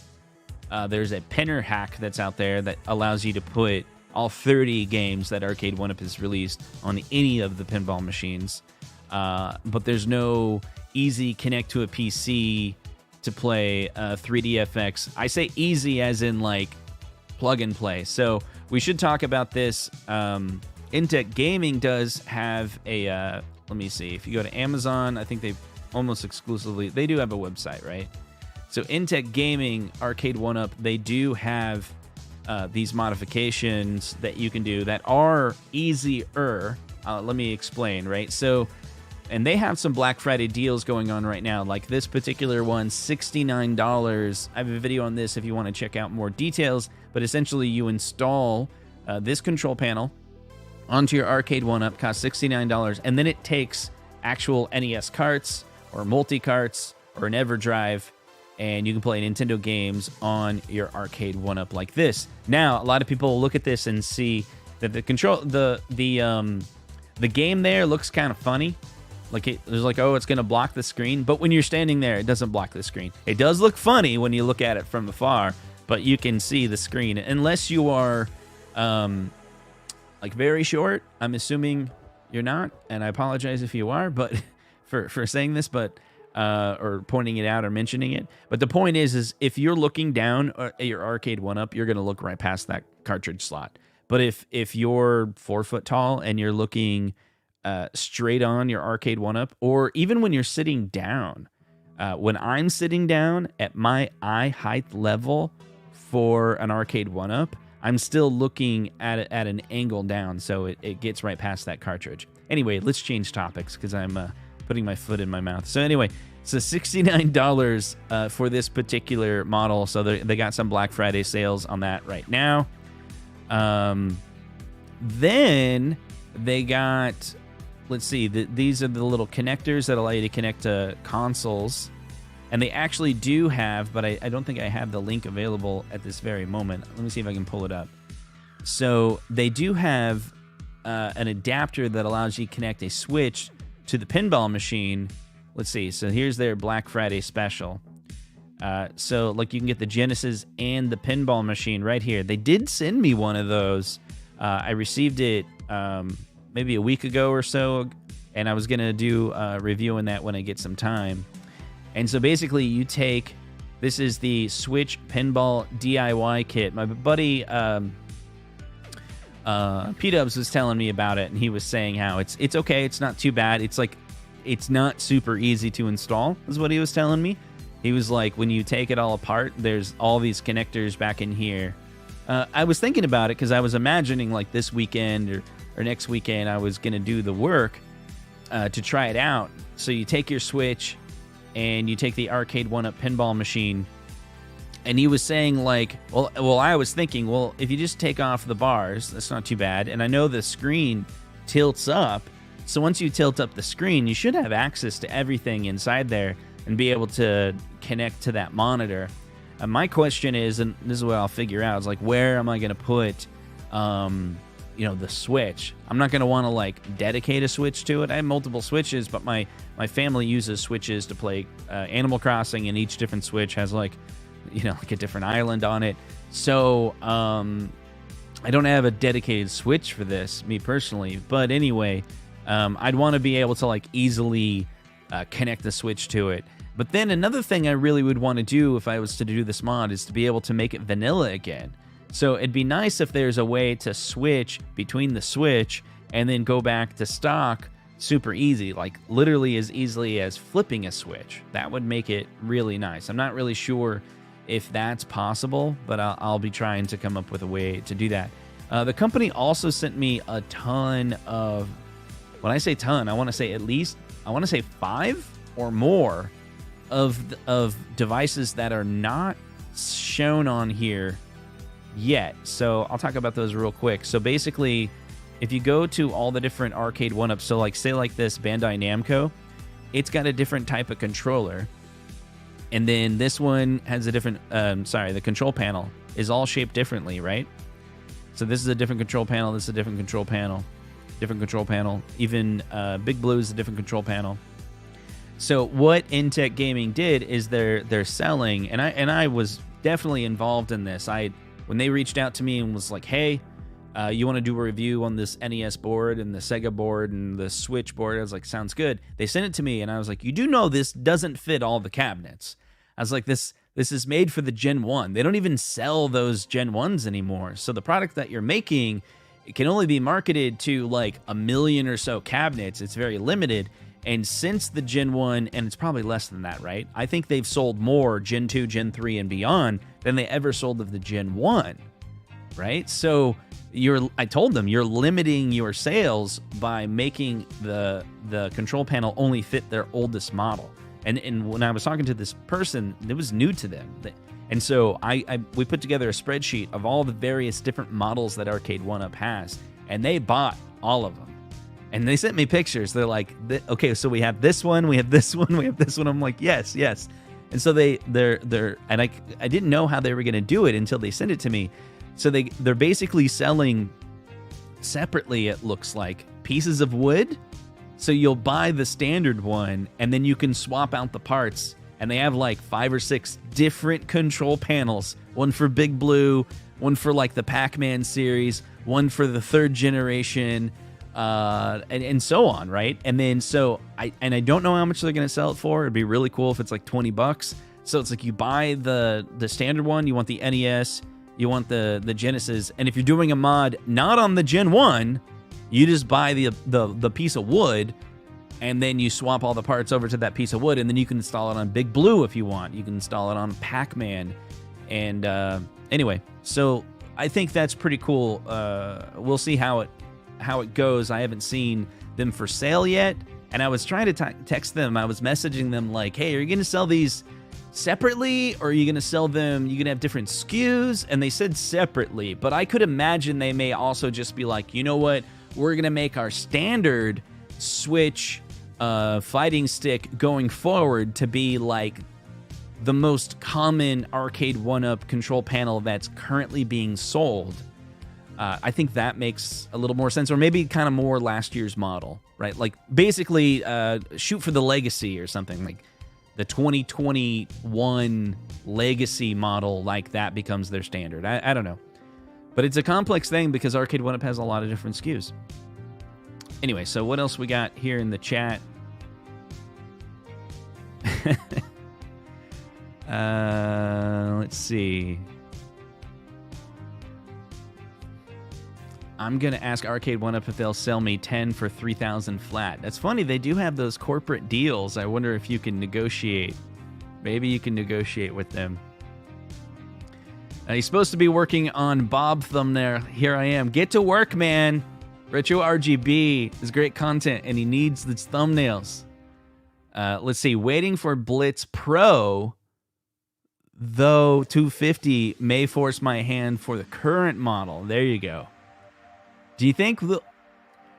There's a pinner hack that's out there that allows you to put all 30 games that Arcade1UP has released on any of the pinball machines. But there's no easy connect to a PC to play 3DFX. I say easy as in like plug and play. So we should talk about this. Intech Gaming does have a, let me see, if you go to Amazon, I think they almost exclusively, they do have a website, right? So Intech Gaming, Arcade1UP, they do have these modifications that you can do that are easier. Let me explain, right? So, and they have some Black Friday deals going on right now, like this particular one, $69. I have a video on this if you want to check out more details, but essentially you install this control panel onto your Arcade1UP, costs $69, and then it takes actual NES carts or multi-carts or an EverDrive, and you can play Nintendo games on your Arcade1UP like this. Now, a lot of people look at this and see that the control, the game there looks kind of funny. Like there's like, oh, it's going to block the screen, but when you're standing there, it doesn't block the screen. It does look funny when you look at it from afar, but you can see the screen unless you are like very short. I'm assuming you're not, and I apologize if you are, but for saying this, but or pointing it out or mentioning it. But the point is if you're looking down at your Arcade1UP, you're going to look right past that cartridge slot. But if you're 4 foot tall and you're looking straight on your Arcade1UP, or even when you're sitting down, when I'm sitting down at my eye height level for an Arcade1UP, I'm still looking at it at an angle down, so it gets right past that cartridge. Anyway, let's change topics because I'm putting my foot in my mouth. So anyway, so $69 for this particular model. So they got some Black Friday sales on that right now. Then they got, let's see, these are the little connectors that allow you to connect to consoles. And they actually do have, but I don't think I have the link available at this very moment. Let me see if I can pull it up. So they do have an adapter that allows you to connect a Switch to the pinball machine. Let's see. So here's their Black Friday special. So like you can get the Genesis and the pinball machine right here. They did send me one of those. I received it maybe a week ago or so, and I was going to do a review on that when I get some time. And so basically you take, this is the Switch Pinball DIY kit. My buddy P-Dubs was telling me about it, and he was saying how it's okay, it's not too bad. It's like, it's not super easy to install, is what he was telling me. He was like, when you take it all apart, there's all these connectors back in here. I was thinking about it because I was imagining like this weekend or next weekend I was going to do the work to try it out. So you take your Switch and you take the Arcade1UP pinball machine, and he was saying like, well, I was thinking, well, if you just take off the bars, that's not too bad. And I know the screen tilts up. So once you tilt up the screen, you should have access to everything inside there and be able to connect to that monitor. My question is, and this is what I'll figure out, is like, where am I going to put, the Switch? I'm not going to want to like dedicate a Switch to it. I have multiple Switches, but my family uses Switches to play Animal Crossing, and each different Switch has like a different island on it. So I don't have a dedicated Switch for this, me personally. But anyway, I'd want to be able to like easily connect the Switch to it. But then another thing I really would want to do if I was to do this mod is to be able to make it vanilla again. So it'd be nice if there's a way to switch between the Switch and then go back to stock super easy, like literally as easily as flipping a switch. That would make it really nice. I'm not really sure if that's possible, but I'll be trying to come up with a way to do that. The company also sent me a ton of, when I say ton, I want to say at least, I want to say 5 or more of devices that are not shown on here yet. So I'll talk about those real quick. So basically, if you go to all the different Arcade1UP, so like say like this Bandai Namco, it's got a different type of controller. And then this one has a different, the control panel is all shaped differently, right? So this is a different control panel, this is a different control panel. different control panel. Even Big Blue is a different control panel. So what Intech Gaming did is they're selling, and I was definitely involved in this. When they reached out to me and was like, hey, you want to do a review on this NES board and the Sega board and the Switch board? I was like, sounds good. They sent it to me, and I was like, you do know this doesn't fit all the cabinets. I was like, this is made for the Gen 1. They don't even sell those Gen 1s anymore. So the product that you're making, it can only be marketed to like 1 million or so cabinets. It's very limited. And since the Gen 1, and it's probably less than that, right? I think they've sold more Gen 2, Gen 3, and beyond than they ever sold of the Gen 1, right? So I told them you're limiting your sales by making the control panel only fit their oldest model. And when I was talking to this person, it was new to them. And so we put together a spreadsheet of all the various different models that Arcade1UP has, and they bought all of them. And they sent me pictures. They're like, okay, so we have this one, we have this one, we have this one. I'm like, yes. And so they're and I didn't know how they were going to do it until they sent it to me. So they're basically selling separately, it looks like, pieces of wood. So you'll buy the standard one, and then you can swap out the parts. And they have like 5 or 6 different control panels. One for Big Blue, one for like the Pac-Man series, one for the 3rd generation, and so on, right? And then I don't know how much they're going to sell it for. It'd be really cool if it's like $20. So it's like you buy the standard one, you want the NES, you want the Genesis, and if you're doing a mod not on the Gen 1, you just buy the piece of wood, and then you swap all the parts over to that piece of wood, and then you can install it on Big Blue if you want. You can install it on Pac-Man. And anyway, so I think that's pretty cool. We'll see how it goes. I haven't seen them for sale yet, and I was trying to text them. I was messaging them like, hey, are you going to sell these separately, or are you going to sell them, you going to have different SKUs? And they said separately, but I could imagine they may also just be like, you know what, we're going to make our standard Switch fighting stick going forward to be like the most common Arcade1UP control panel that's currently being sold. I think that makes a little more sense, or maybe kind of more last year's model, right? Like basically shoot for the Legacy or something, like the 2021 Legacy model, like that becomes their standard. I don't know. But it's a complex thing because Arcade1UP has a lot of different SKUs. Anyway, so what else we got here in the chat? Let's see. I'm going to ask Arcade1UP if they'll sell me 10 for 3,000 flat. That's funny. They do have those corporate deals. I wonder if you can negotiate. Maybe you can negotiate with them. He's supposed to be working on Bob thumbnail. Here I am. Get to work, man. RetroRGB is great content, and he needs these thumbnails. Let's see. Waiting for Blitz Pro, though 250 may force my hand for the current model. There you go. Do you think...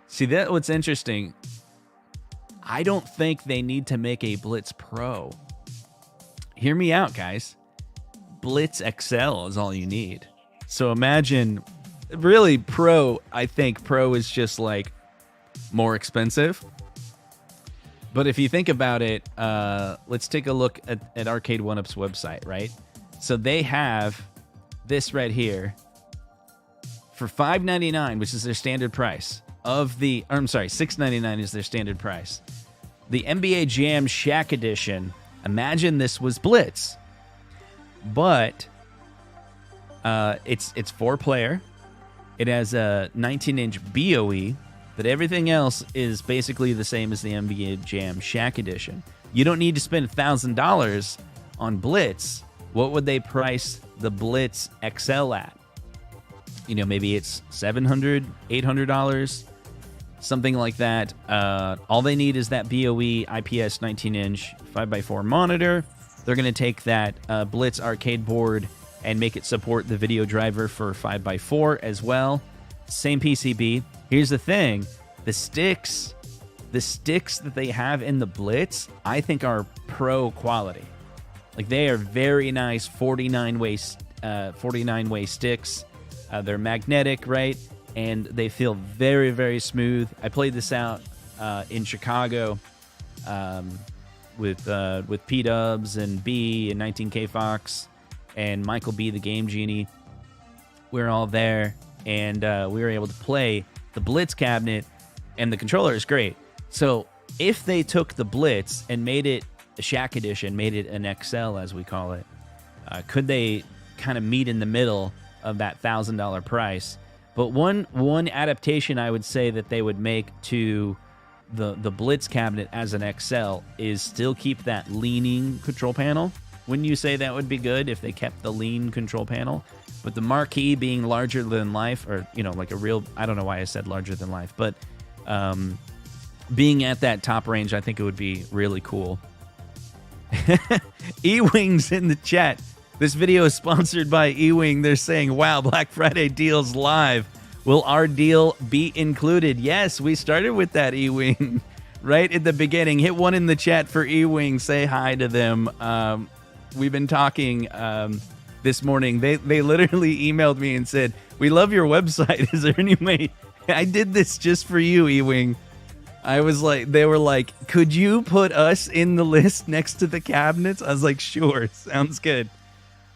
See, that what's interesting. I don't think they need to make a Blitz Pro. Hear me out, guys. Blitz XL is all you need. So imagine... Really, Pro, I think Pro is just like more expensive. But if you think about it, let's take a look at Arcade1UP's website, right? So they have this right here for $5.99, which is their standard price of the, or I'm sorry, $6.99 is their standard price. The NBA Jam Shaq Edition. Imagine this was Blitz, but it's 4-player. It has a 19-inch BOE, but everything else is basically the same as the NBA Jam Shaq Edition. You don't need to spend $1,000 on Blitz. What would they price the Blitz XL at? You know, maybe it's $700, $800, something like that. All they need is that BOE IPS 19-inch 5x4 monitor. They're going to take that Blitz arcade board and make it support the video driver for 5x4 as well. Same PCB. Here's the thing. The sticks that they have in the Blitz, I think are pro quality. Like, they are very nice 49-way sticks. They're magnetic, right? and they feel very, very smooth. I played this out in Chicago with P-Dubs and B and 19K Fox and Michael B, the Game Genie. We were all there, and we were able to play the Blitz cabinet, and the controller is great. So if they took the Blitz and made it a Shack Edition, made it an XL as we call it, could they kind of meet in the middle of that $1,000 price? But one adaptation I would say that they would make to the Blitz cabinet as an XL is still keep that leaning control panel. Wouldn't you say that would be good if they kept the lean control panel? But the marquee being larger than life, or, you know, like a real, I don't know why I said larger than life, but being at that top range, I think it would be really cool. E-Wings in the chat. This video is sponsored by E-Wing. They're saying, wow, Black Friday deals live. Will our deal be included? Yes, we started with that, E-Wing, right at the beginning. Hit one in the chat for E-Wing. Say hi to them. We've been talking this morning. They literally emailed me and said, we love your website. Is there any way? I did this just for you, E-Wing. I was like, they were like, could you put us in the list next to the cabinets? I was like, sure, sounds good.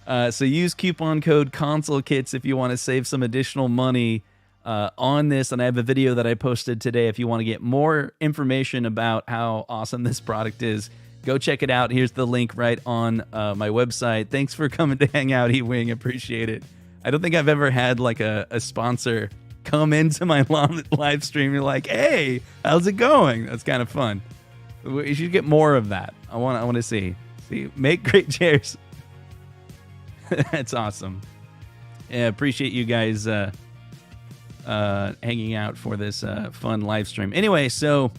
So use coupon code ConsoleKits if you want to save some additional money on this. And I have a video that I posted today. If you want to get more information about how awesome this product is, go check it out. Here's the link right on my website. Thanks for coming to hang out, E-Wing. Appreciate it. I don't think I've ever had like a sponsor come into my live stream. You're like, hey, how's it going? That's kind of fun. We should get more of that. I want to see. Make great chairs. That's awesome. Yeah, appreciate you guys hanging out for this fun live stream. Anyway, so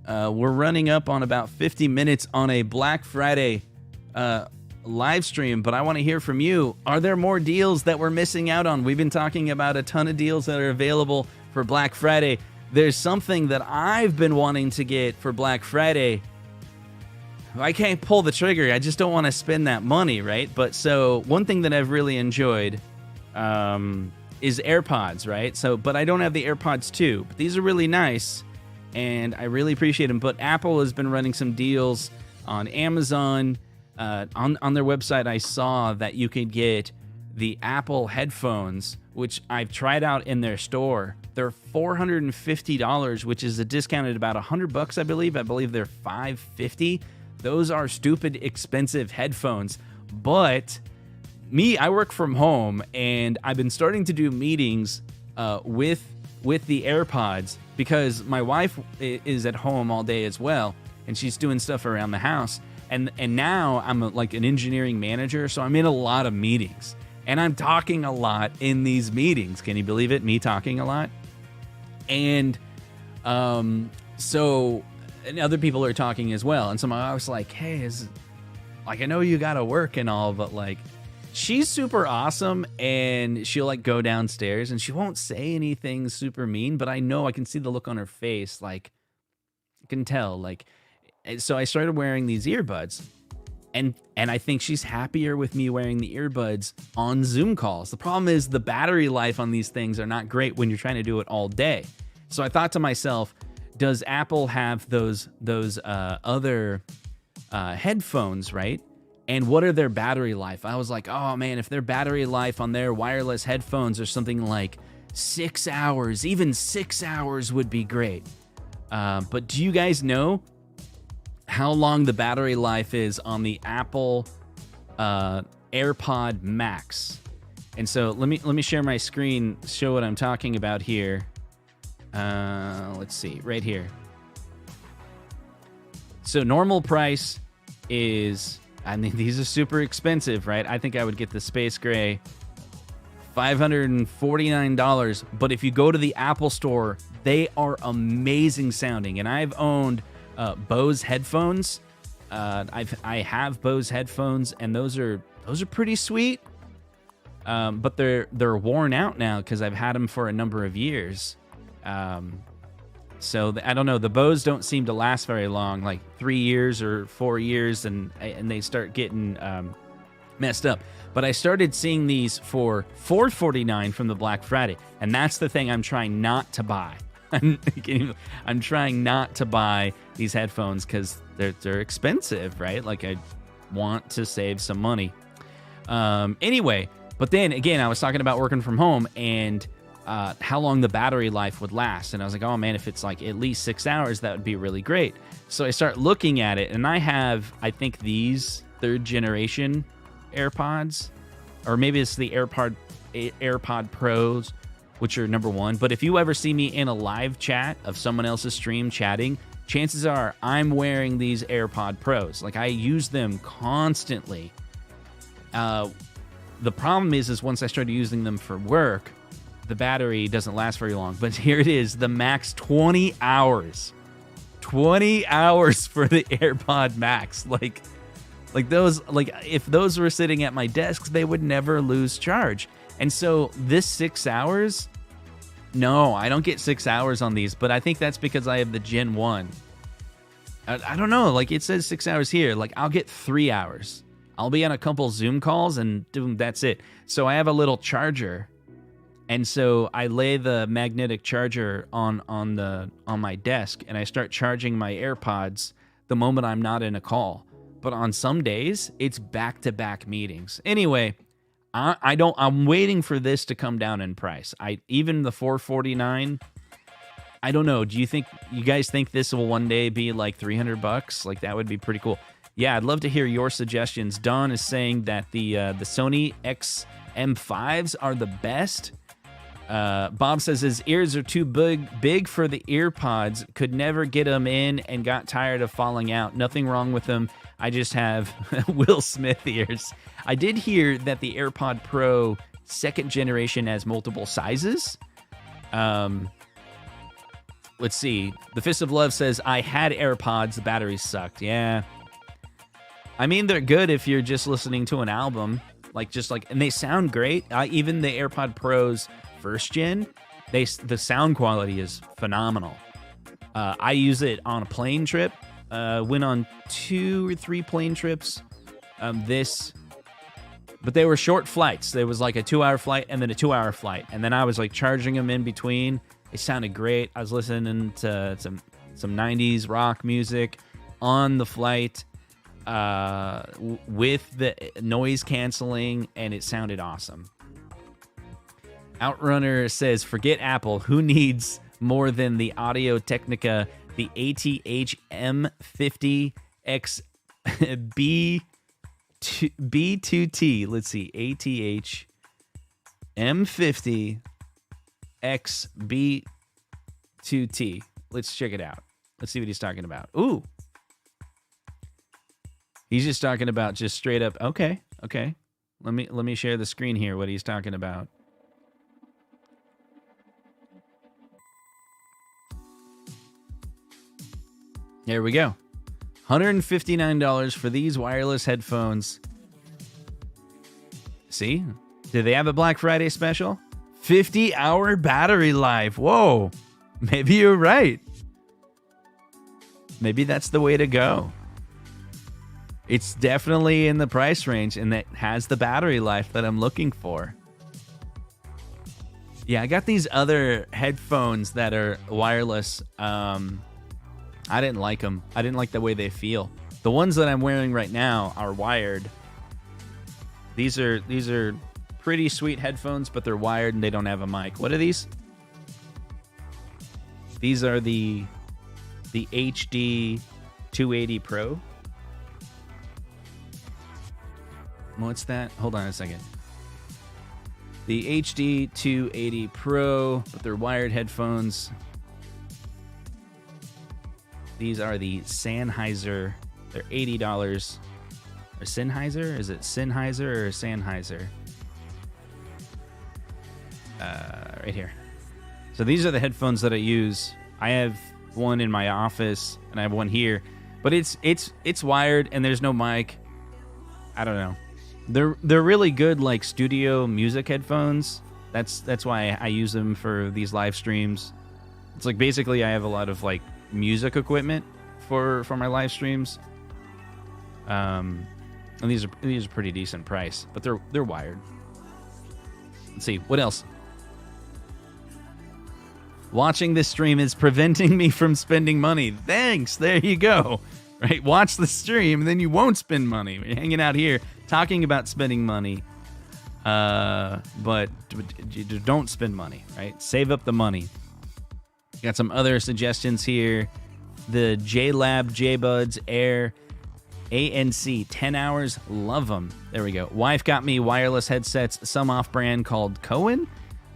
we're running up on about 50 minutes on a Black Friday live stream, but I want to hear from you. Are there more deals that we're missing out on? We've been talking about a ton of deals that are available for Black Friday. There's something that I've been wanting to get for Black Friday. I can't pull the trigger. I just don't want to spend that money, right? But so one thing that I've really enjoyed is AirPods, right? So, but I don't have the AirPods 2. But these are really nice, and I really appreciate them. But Apple has been running some deals on Amazon. On their website, I saw that you could get the Apple headphones, which I've tried out in their store. They're $450, which is a discounted about $100, I believe. I believe they're $550. Those are stupid expensive headphones. But me, I work from home, and I've been starting to do meetings with the AirPods because my wife is at home all day as well, and she's doing stuff around the house. And now I'm like an engineering manager, so I'm in a lot of meetings. And I'm talking a lot in these meetings. Can you believe it? Me talking a lot. And and other people are talking as well. And so I was like, hey, I know you got to work and all, but like, she's super awesome. And she'll like go downstairs and she won't say anything super mean, but I know I can see the look on her face. Like, I can tell, like, so I started wearing these earbuds, and I think she's happier with me wearing the earbuds on Zoom calls. The problem is the battery life on these things are not great when you're trying to do it all day. So I thought to myself, does Apple have those other headphones, right? And what are their battery life? I was like, oh man, if their battery life on their wireless headphones are something like 6 hours, even 6 hours would be great. But do you guys know how long the battery life is on the Apple AirPod Max? And so let me share my screen, show what I'm talking about here. Let's see, right here. So normal price is, I mean, these are super expensive, right? I think I would get the Space Gray, $549. But if you go to the Apple Store, they are amazing sounding. And I've owned Bose headphones. I have Bose headphones, and those are pretty sweet. But they're worn out now because I've had them for a number of years. So I don't know. The Bose don't seem to last very long, like 3 years or 4 years, and they start getting messed up. But I started seeing these for $449 from the Black Friday, and that's the thing I'm trying not to buy. I'm trying not to buy these headphones because they're expensive, right? Like, I want to save some money. Anyway, but then again, I was talking about working from home and how long the battery life would last. And I was like, oh man, if it's like at least 6 hours, that would be really great. So I start looking at it, and I think these 3rd generation AirPods, or maybe it's the AirPod Pros, which are number 1. But if you ever see me in a live chat of someone else's stream chatting, chances are I'm wearing these AirPod Pros. Like, I use them constantly. The problem is once I started using them for work, the battery doesn't last very long. But here it is, the max 20 hours. 20 hours for the AirPod Max. Like those, like if those were sitting at my desk, they would never lose charge. And so this 6 hours, no, I don't get 6 hours on these, but I think that's because I have the Gen 1. I don't know, like it says 6 hours here. Like I'll get 3 hours. I'll be on a couple Zoom calls and that's it. So I have a little charger. And so I lay the magnetic charger on my desk, and I start charging my AirPods the moment I'm not in a call. But on some days, it's back-to-back meetings. Anyway, I'm waiting for this to come down in price. Even the $449, I don't know. Do you guys think this will one day be like $300? Like that would be pretty cool. Yeah, I'd love to hear your suggestions. Don is saying that the Sony XM5s are the best. Bob says his ears are too big for the earpods, could never get them in and got tired of falling out. Nothing wrong with them. I just have Will Smith ears. I did hear that the AirPod Pro 2nd generation has multiple sizes. Let's see. The Fist of Love says, I had AirPods, the batteries sucked. Yeah. I mean, they're good if you're just listening to an album. And they sound great. Even the AirPod Pros 1st gen, the sound quality is phenomenal. I use it on a plane trip. Went on 2 or 3 plane trips. But they were short flights. There was like a 2-hour flight and then a 2-hour flight, and then I was like charging them in between. It sounded great. I was listening to some 90s rock music on the flight with the noise canceling, and it sounded awesome. Outrunner says, forget Apple. Who needs more than the Audio Technica, the ATH-M50X B2T? Let's see. ATH-M50X B2T. Let's check it out. Let's see what he's talking about. Ooh. He's just talking about just straight up. Okay. Let me share the screen here, what he's talking about. There we go. $159 for these wireless headphones. See? Do they have a Black Friday special? 50-hour battery life. Whoa. Maybe you're right. Maybe that's the way to go. It's definitely in the price range, and that has the battery life that I'm looking for. Yeah, I got these other headphones that are wireless. I didn't like them. I didn't like the way they feel. The ones that I'm wearing right now are wired. These are pretty sweet headphones, but they're wired and they don't have a mic. What are these? These are the HD 280 Pro. What's that? Hold on a second. The HD 280 Pro, but they're wired headphones. These are the Sennheiser. They're $80. Or Sennheiser? Is it Sennheiser or Sennheiser? Right here. So these are the headphones that I use. I have one in my office and I have one here, but it's wired and there's no mic. I don't know. They're really good, like studio music headphones. That's why I use them for these live streams. It's like basically I have a lot of like music equipment for my live streams. And these are pretty decent price, but they're wired. Let's see, what else? Watching this stream is preventing me from spending money. Thanks, there you go. Right, watch the stream, and then you won't spend money. We're hanging out here talking about spending money, but don't spend money, right? Save up the money. Got some other suggestions here. The JLab JBuds Air ANC 10 hours, love them. There we go. Wife got me wireless headsets, some off-brand called Kohl.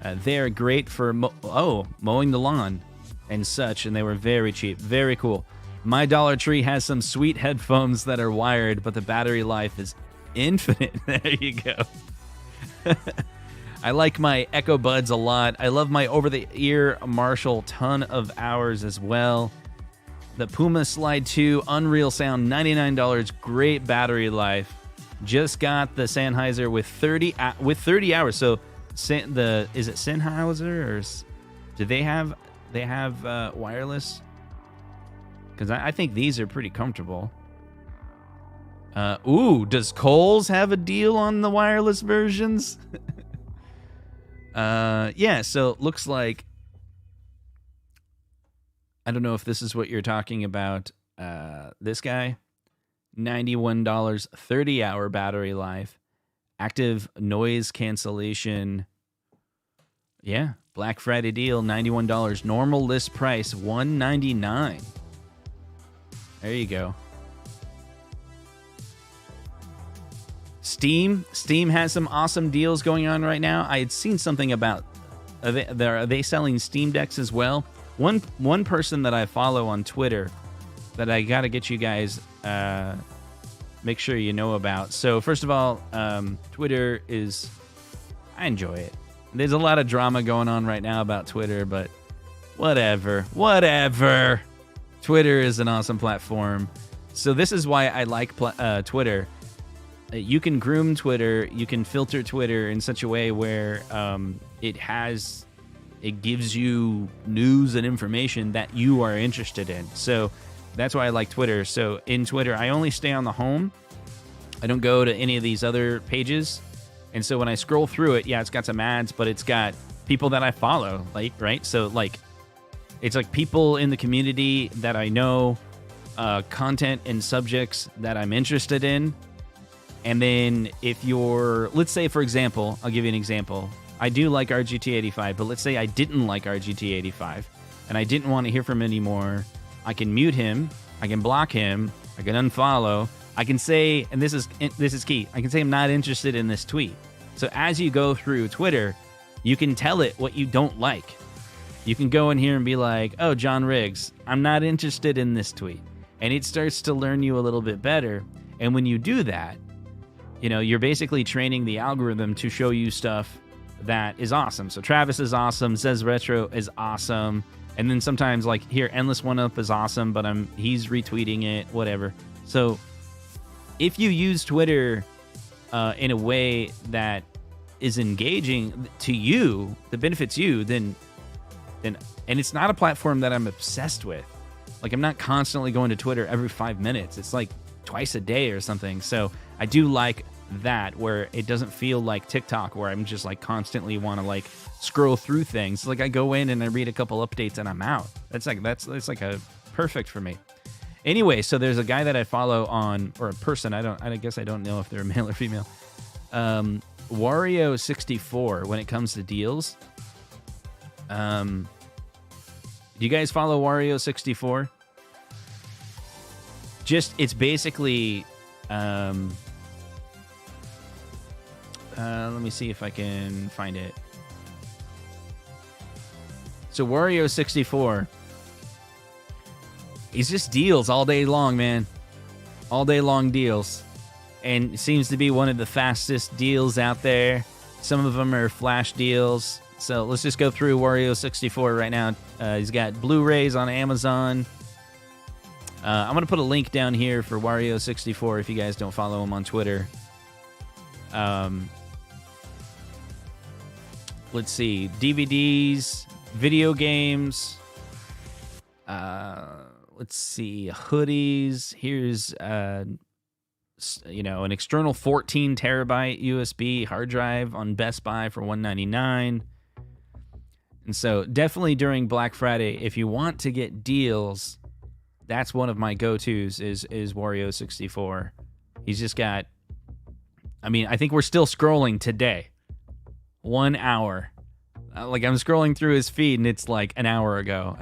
They're great for mowing the lawn and such, and they were very cheap. Very cool. My Dollar Tree has some sweet headphones that are wired, but the battery life is infinite. There you go. I like my Echo Buds a lot. I love my over-the-ear Marshall, ton of hours as well. The Puma Slide 2 Unreal Sound, $99, great battery life. Just got the Sennheiser with 30 hours. So is it Sennheiser or do they have wireless? Because I think these are pretty comfortable. Does Kohl's have a deal on the wireless versions? Yeah, so it looks like, I don't know if this is what you're talking about. This guy, $91, 30-hour battery life, active noise cancellation. Yeah, Black Friday deal, $91. Normal list price, $199. There you go. Steam has some awesome deals going on right now. I had seen something about, are they selling Steam Decks as well? One person that I follow on Twitter that I got to get you guys, make sure you know about. So first of all, Twitter I enjoy it. There's a lot of drama going on right now about Twitter, but whatever. Twitter is an awesome platform. So this is why I like Twitter. You can groom Twitter. You can filter Twitter in such a way where it gives you news and information that you are interested in. So that's why I like Twitter. So in Twitter, I only stay on the home. I don't go to any of these other pages. And so when I scroll through it, yeah, it's got some ads, but it's got people that I follow, right? So it's like people in the community that I know, content and subjects that I'm interested in. And then let's say, for example, I'll give you an example. I do like RGT85, but let's say I didn't like RGT85 and I didn't want to hear from him anymore. I can mute him. I can block him. I can unfollow. I can say, and this is key, I can say I'm not interested in this tweet. So as you go through Twitter, you can tell it what you don't like. You can go in here and be like, oh, John Riggs, I'm not interested in this tweet. And it starts to learn you a little bit better. And when you do that, you're basically training the algorithm to show you stuff that is awesome. So Travis is awesome. Says Retro is awesome. And then sometimes here, Endless One Up is awesome, but he's retweeting it, whatever. So if you use Twitter in a way that is engaging to you, that benefits you, then and it's not a platform that I'm obsessed with. I'm not constantly going to Twitter every 5 minutes. It's twice a day or something. So I do like that, where it doesn't feel like TikTok, where I'm just constantly want to scroll through things. I go in and I read a couple updates and I'm out. That's a perfect for me. Anyway, so there's a guy that I follow or a person. I guess I don't know if they're male or female. Wario64. When it comes to deals, do you guys follow Wario64? It's basically. Let me see if I can find it. So Wario64, he's just deals all day long, man. All day long deals. And it seems to be one of the fastest deals out there. Some of them are flash deals. So let's just go through Wario64 right now. He's got Blu-rays on Amazon. I'm going to put a link down here for Wario64 if you guys don't follow him on Twitter. Let's see. DVDs, video games. Let's see. Hoodies. Here's an external 14 terabyte USB hard drive on Best Buy for $199. And so definitely during Black Friday, if you want to get deals, that's one of my go-tos is Wario 64. He's just got, I think we're still scrolling today. 1 hour. I'm scrolling through his feed and it's like an hour ago.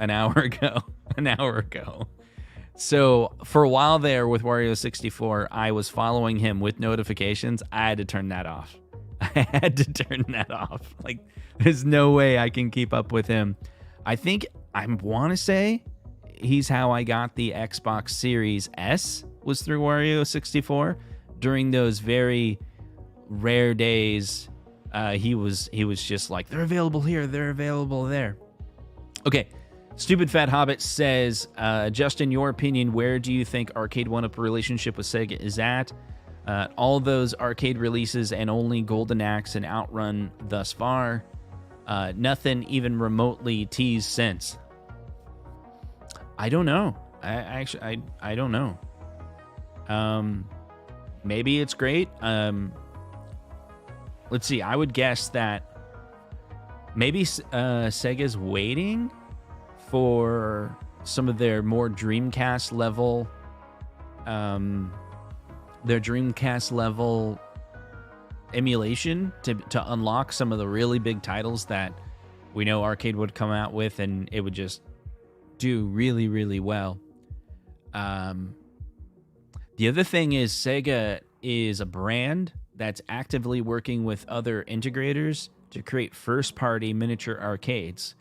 So for a while there with Wario 64, I was following him with notifications. I had to turn that off. There's no way I can keep up with him. I want to say he's how I got the Xbox Series S was through Wario 64. During those very rare days, he was just like, they're available here, they're available there. Okay. Stupid Fat Hobbit says, just in your opinion, where do you think Arcade1UP relationship with Sega is at? All those arcade releases and only Golden Axe and Outrun thus far. Nothing even remotely teased since. I don't know. I don't know. Maybe it's great. Let's see. I would guess that maybe Sega's waiting for some of their more Dreamcast level, emulation to unlock some of the really big titles that we know Arcade would come out with, and it would just do really, really well. The other thing is Sega is a brand that's actively working with other integrators to create first-party miniature arcades.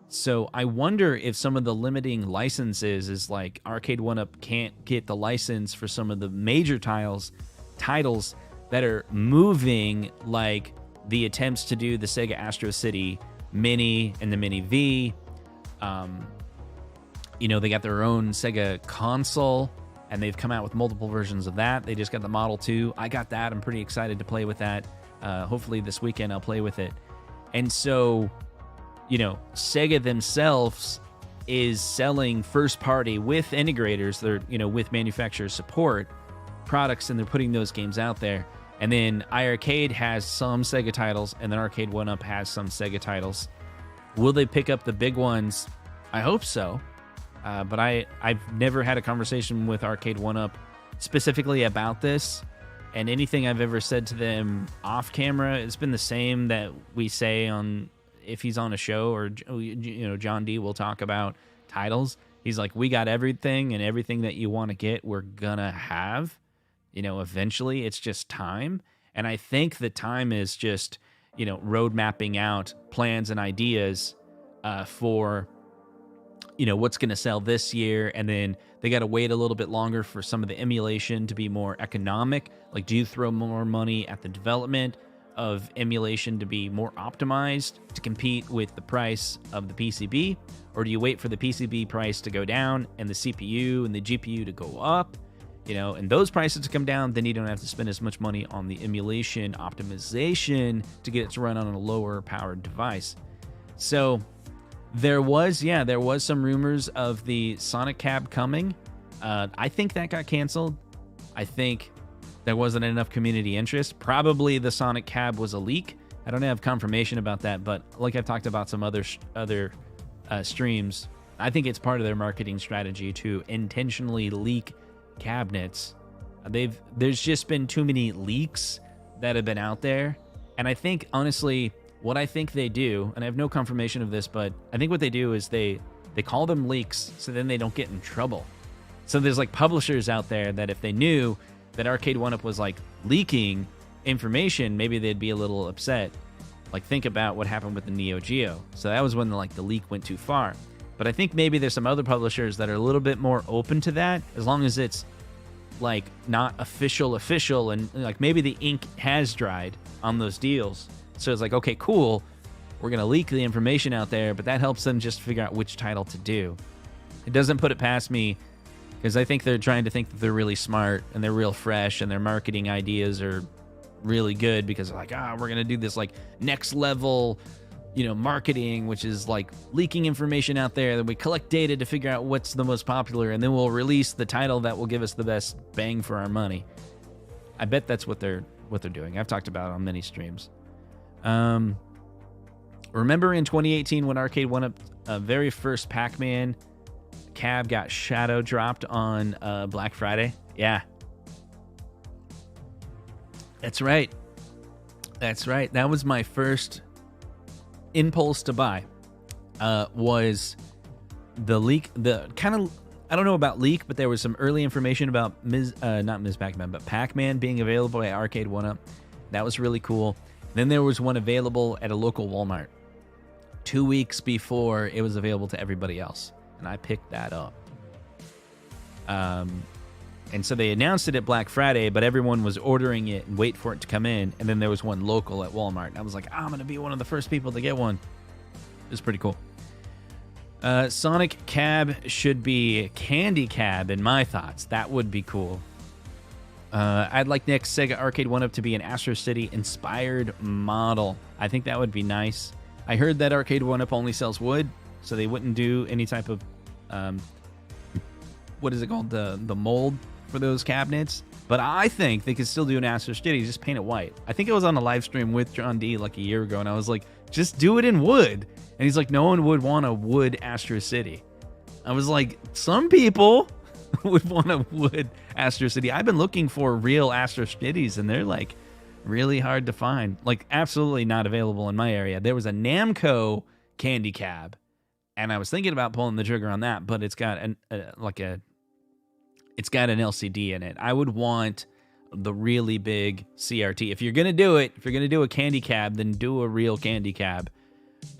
So I wonder if some of the limiting licenses is like Arcade1UP can't get the license for some of the major titles that are moving, like the attempts to do the Sega Astro City Mini and the Mini V. They got their own Sega console, and they've come out with multiple versions of that. They just got the Model 2. I got that. I'm pretty excited to play with that. Hopefully this weekend I'll play with it. And so, Sega themselves is selling first party with integrators. They're, with manufacturer support products, and they're putting those games out there. And then iArcade has some Sega titles, and then Arcade1UP has some Sega titles. Will they pick up the big ones? I hope so. But I've never had a conversation with Arcade1UP specifically about this. And anything I've ever said to them off camera, it's been the same that we say on, if he's on a show, or John D will talk about titles. He's like, we got everything, and everything that you want to get, we're gonna have. Eventually, it's just time. And I think the time is just, road mapping out plans and ideas for, what's going to sell this year. And then they got to wait a little bit longer for some of the emulation to be more economic. Like, do you throw more money at the development of emulation to be more optimized to compete with the price of the PCB? Or do you wait for the PCB price to go down and the CPU and the GPU to go up? And those prices to come down, then you don't have to spend as much money on the emulation optimization to get it to run on a lower powered device. So there was some rumors of the Sonic Cab coming. I think that got canceled. I think there wasn't enough community interest. Probably the Sonic Cab was a leak. I don't have confirmation about that, but like I've talked about some other streams, I think it's part of their marketing strategy to intentionally leak cabinets. There's just been too many leaks that have been out there, and I think honestly what I think they do, and I have no confirmation of this, but I think what they do is they call them leaks so then they don't get in trouble. So there's like publishers out there that if they knew that Arcade1UP was like leaking information, maybe they'd be a little upset. Like, think about what happened with the Neo Geo. So that was when the leak went too far. But I think maybe there's some other publishers that are a little bit more open to that, as long as it's like not official, and like maybe the ink has dried on those deals. So it's like, okay, cool, we're going to leak the information out there, but that helps them just figure out which title to do. It doesn't put it past me, because I think they're trying to think that they're really smart and they're real fresh and their marketing ideas are really good, because they're like, we're going to do this like next level, marketing, which is like leaking information out there. Then we collect data to figure out what's the most popular, and then we'll release the title that will give us the best bang for our money. I bet that's what they're doing. I've talked about it on many streams. Remember in 2018 when Arcade1UP very first Pac-Man cab got shadow dropped on Black Friday? Yeah. That's right. That was my first impulse to buy. Was the leak, the kind of, I don't know about leak, but there was some early information about not Ms. Pac-Man, but Pac-Man being available at Arcade1UP. That was really cool. Then there was one available at a local Walmart 2 weeks before it was available to everybody else, and I picked that up. And so they announced it at Black Friday, but everyone was ordering it and wait for it to come in. And then there was one local at Walmart, and I was like, I'm going to be one of the first people to get one. It was pretty cool. Sonic Cab should be Candy Cab in my thoughts. That would be cool. I'd like next Sega Arcade1UP to be an Astro City inspired model. I think that would be nice. I heard that Arcade1UP only sells wood, so they wouldn't do any type of what is it called, the mold for those cabinets. But I think they could still do an Astro City, just paint it white. I think it was on a live stream with John D like a year ago, and I was like, just do it in wood. And he's like, no one would want a wood Astro City. I was like, some people would want a wood Astro City. I've been looking for real Astro Cities, and they're like really hard to find. Like absolutely not available in my area. There was a Namco Candy Cab, and I was thinking about pulling the trigger on that, but it's got it's got an LCD in it. I would want the really big CRT. If you're gonna do it, if you're gonna do a candy cab, then do a real candy cab,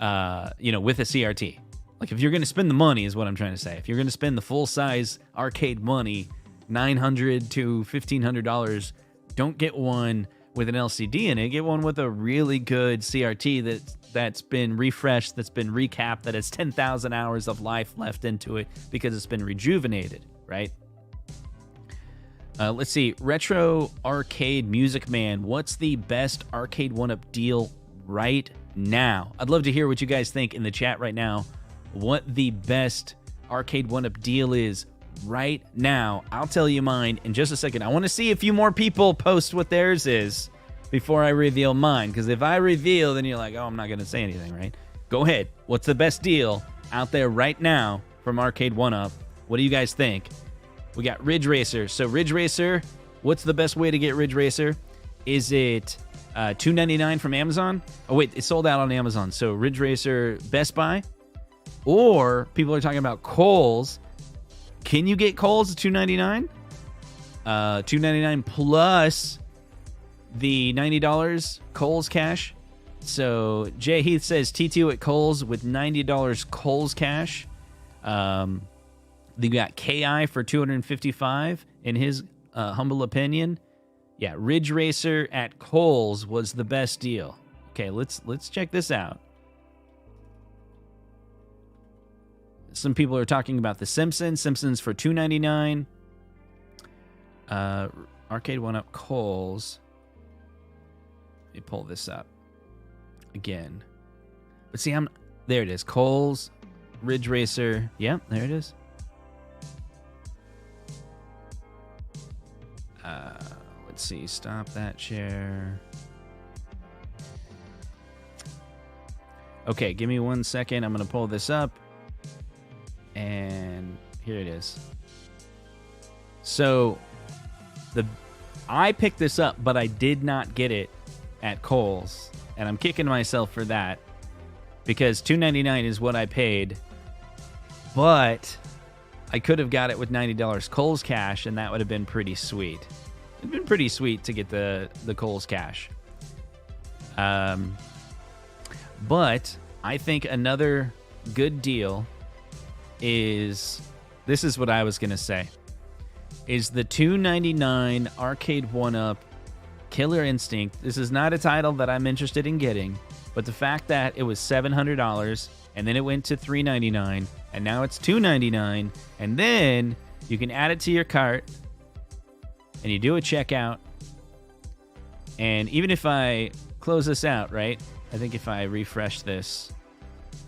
with a CRT. Like if you're gonna spend the money, is what I'm trying to say. If you're gonna spend the full size arcade money, $900 to $1,500, don't get one with an LCD in it. Get one with a really good CRT that's been refreshed, that's been recapped, that has 10,000 hours of life left into it because it's been rejuvenated, right? Let's see. Retro Arcade Music Man. What's the best Arcade1UP deal right now? I'd love to hear what you guys think in the chat right now. What the best Arcade1UP deal is right now. I'll tell you mine in just a second. I want to see a few more people post what theirs is before I reveal mine. Because if I reveal, then you're like, oh, I'm not going to say anything, right? Go ahead. What's the best deal out there right now from Arcade1UP? What do you guys think? We got Ridge Racer. So Ridge Racer, what's the best way to get Ridge Racer? Is it $2.99 from Amazon? Oh, wait, it's sold out on Amazon. So Ridge Racer, Best Buy. Or people are talking about Kohl's. Can you get Kohl's at $2.99? $2.99 plus the $90 Kohl's cash. So Jay Heath says T2 at Kohl's with $90 Kohl's cash. They got KI for $255 in his humble opinion. Yeah, Ridge Racer at Kohl's was the best deal. Okay, let's check this out. Some people are talking about the Simpsons. Simpsons for $2.99. Arcade1UP Kohl's. Let me pull this up again. But see, there it is. Kohl's, Ridge Racer. Yeah, there it is. Let's see. Stop that share. Okay, give me 1 second. I'm going to pull this up. And here it is. So, I picked this up, but I did not get it at Kohl's. And I'm kicking myself for that. Because $2.99 is what I paid. But I could have got it with $90 Kohl's cash, and that would have been pretty sweet. It'd been pretty sweet to get the Kohl's cash. But I think another good deal is, this is what I was going to say, is the $2.99 Arcade1UP Killer Instinct. This is not a title that I'm interested in getting, but the fact that it was $700 and then it went to $3.99 and now it's $2.99, and then you can add it to your cart and you do a checkout, and even if I close this out, right, I think if I refresh this,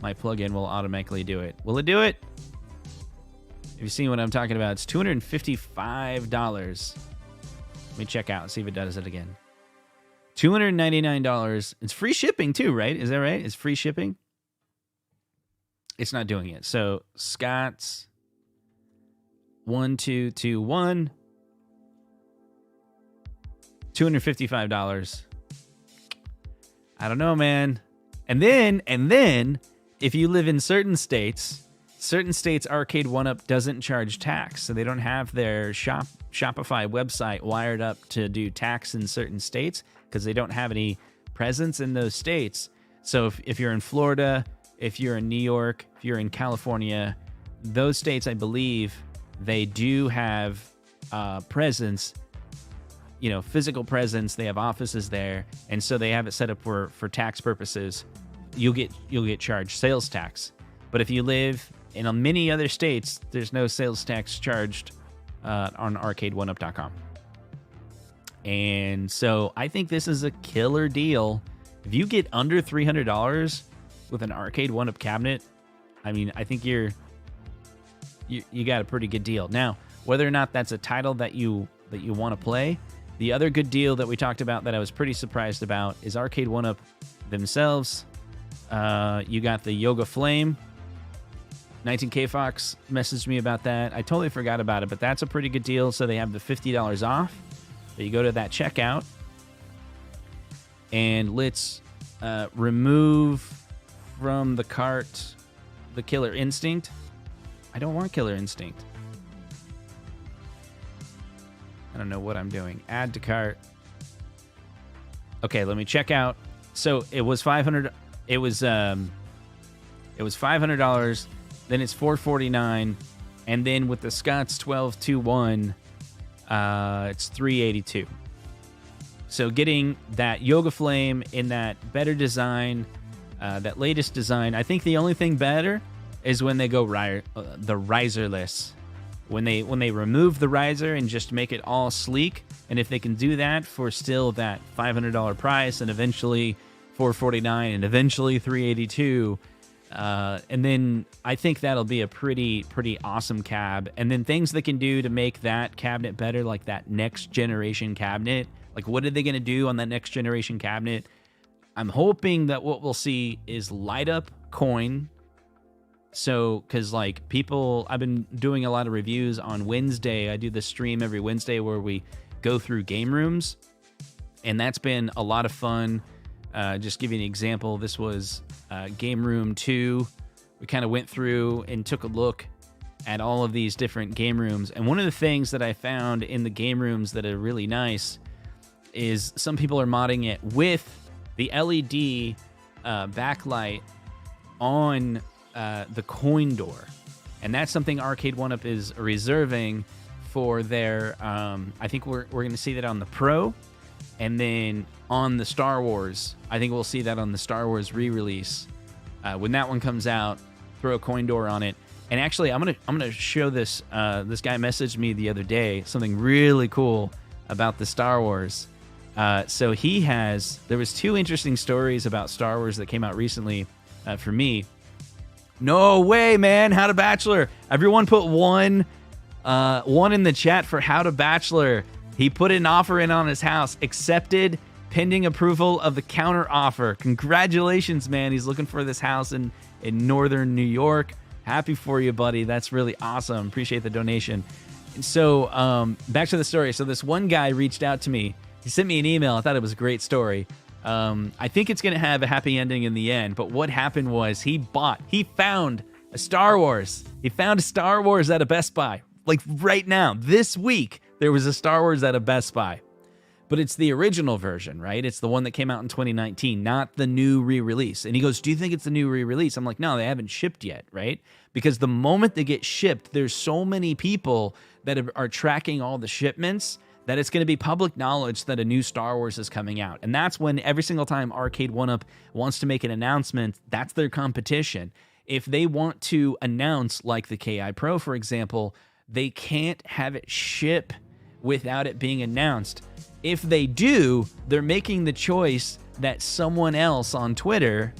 my plugin will automatically do it. Will it do it? If you see what I'm talking about, it's $255. me check out and see if it does it again. $299. It's free shipping too, right? Is that right? It's free shipping? It's not doing it. So Scott's 1221. $255. I don't know, man. And then if you live in certain states Arcade1UP doesn't charge tax, so they don't have their Shopify website wired up to do tax in certain states because they don't have any presence in those states. So if you're in Florida, if you're in New York, if you're in California, those states, I believe, they do have presence, physical presence. They have offices there, and so they have it set up for tax purposes. You'll get charged sales tax. But if you live in many other states, there's no sales tax charged on Arcade1UP.com. And so I think this is a killer deal. If you get under $300 with an Arcade1UP cabinet, I mean, I think you got a pretty good deal. Now, whether or not that's a title that you want to play, the other good deal that we talked about that I was pretty surprised about is Arcade1UP themselves. You got the Yoga Flame. 19K Fox messaged me about that. I totally forgot about it, but that's a pretty good deal. So they have the $50 off. So you go to that checkout, and let's remove from the cart the Killer Instinct. I don't want Killer Instinct. I don't know what I'm doing. Add to cart. Okay, let me check out. So it was $500. It was $500. Then it's $449, and then with the Scott's 1221, it's $382. So getting that Yoga Flame in that better design, that latest design. I think the only thing better is when they go the riserless. When they remove the riser and just make it all sleek, and if they can do that for still that $500 price, and eventually $449, and eventually $382. And then I think that'll be a pretty awesome cab. And then things they can do to make that cabinet better, like that next generation cabinet. Like, what are they going to do on that next generation cabinet? I'm hoping that what we'll see is light up coin. So, because like I've been doing a lot of reviews on Wednesday. I do this stream every Wednesday where we go through game rooms, and that's been a lot of fun. Just give you an example. This was Game Room 2. We kind of went through and took a look at all of these different game rooms. And one of the things that I found in the game rooms that are really nice is some people are modding it with the LED backlight on the coin door. And that's something Arcade1UP is reserving for their... I think we're going to see that on the Pro. And then on the Star Wars, I think we'll see that on the Star Wars re-release. When that one comes out, throw a coin door on it. And actually, I'm gonna show this. This guy messaged me the other day, something really cool about the Star Wars. So there was 2 interesting stories about Star Wars that came out recently for me. No way, man! How to Bachelor. Everyone put one in the chat for How to Bachelor. He put an offer in on his house, accepted, pending approval of the counter offer. Congratulations, man. He's looking for this house in northern New York. Happy for you, buddy. That's really awesome. Appreciate the donation. And so back to the story. So this one guy reached out to me. He sent me an email. I thought it was a great story. I think it's going to have a happy ending in the end. But what happened was he found a Star Wars. He found a Star Wars at a Best Buy. Like right now, this week, there was a Star Wars at a Best Buy. But it's the original version, right? It's the one that came out in 2019, not the new re-release. And he goes, do you think it's the new re-release? I'm like, no, they haven't shipped yet, right? Because the moment they get shipped, there's so many people that are tracking all the shipments that it's going to be public knowledge that a new Star Wars is coming out. And that's when every single time Arcade1UP wants to make an announcement, that's their competition. If they want to announce, like the KI Pro, for example, they can't have it ship without it being announced. If they do, they're making the choice that someone else on Twitter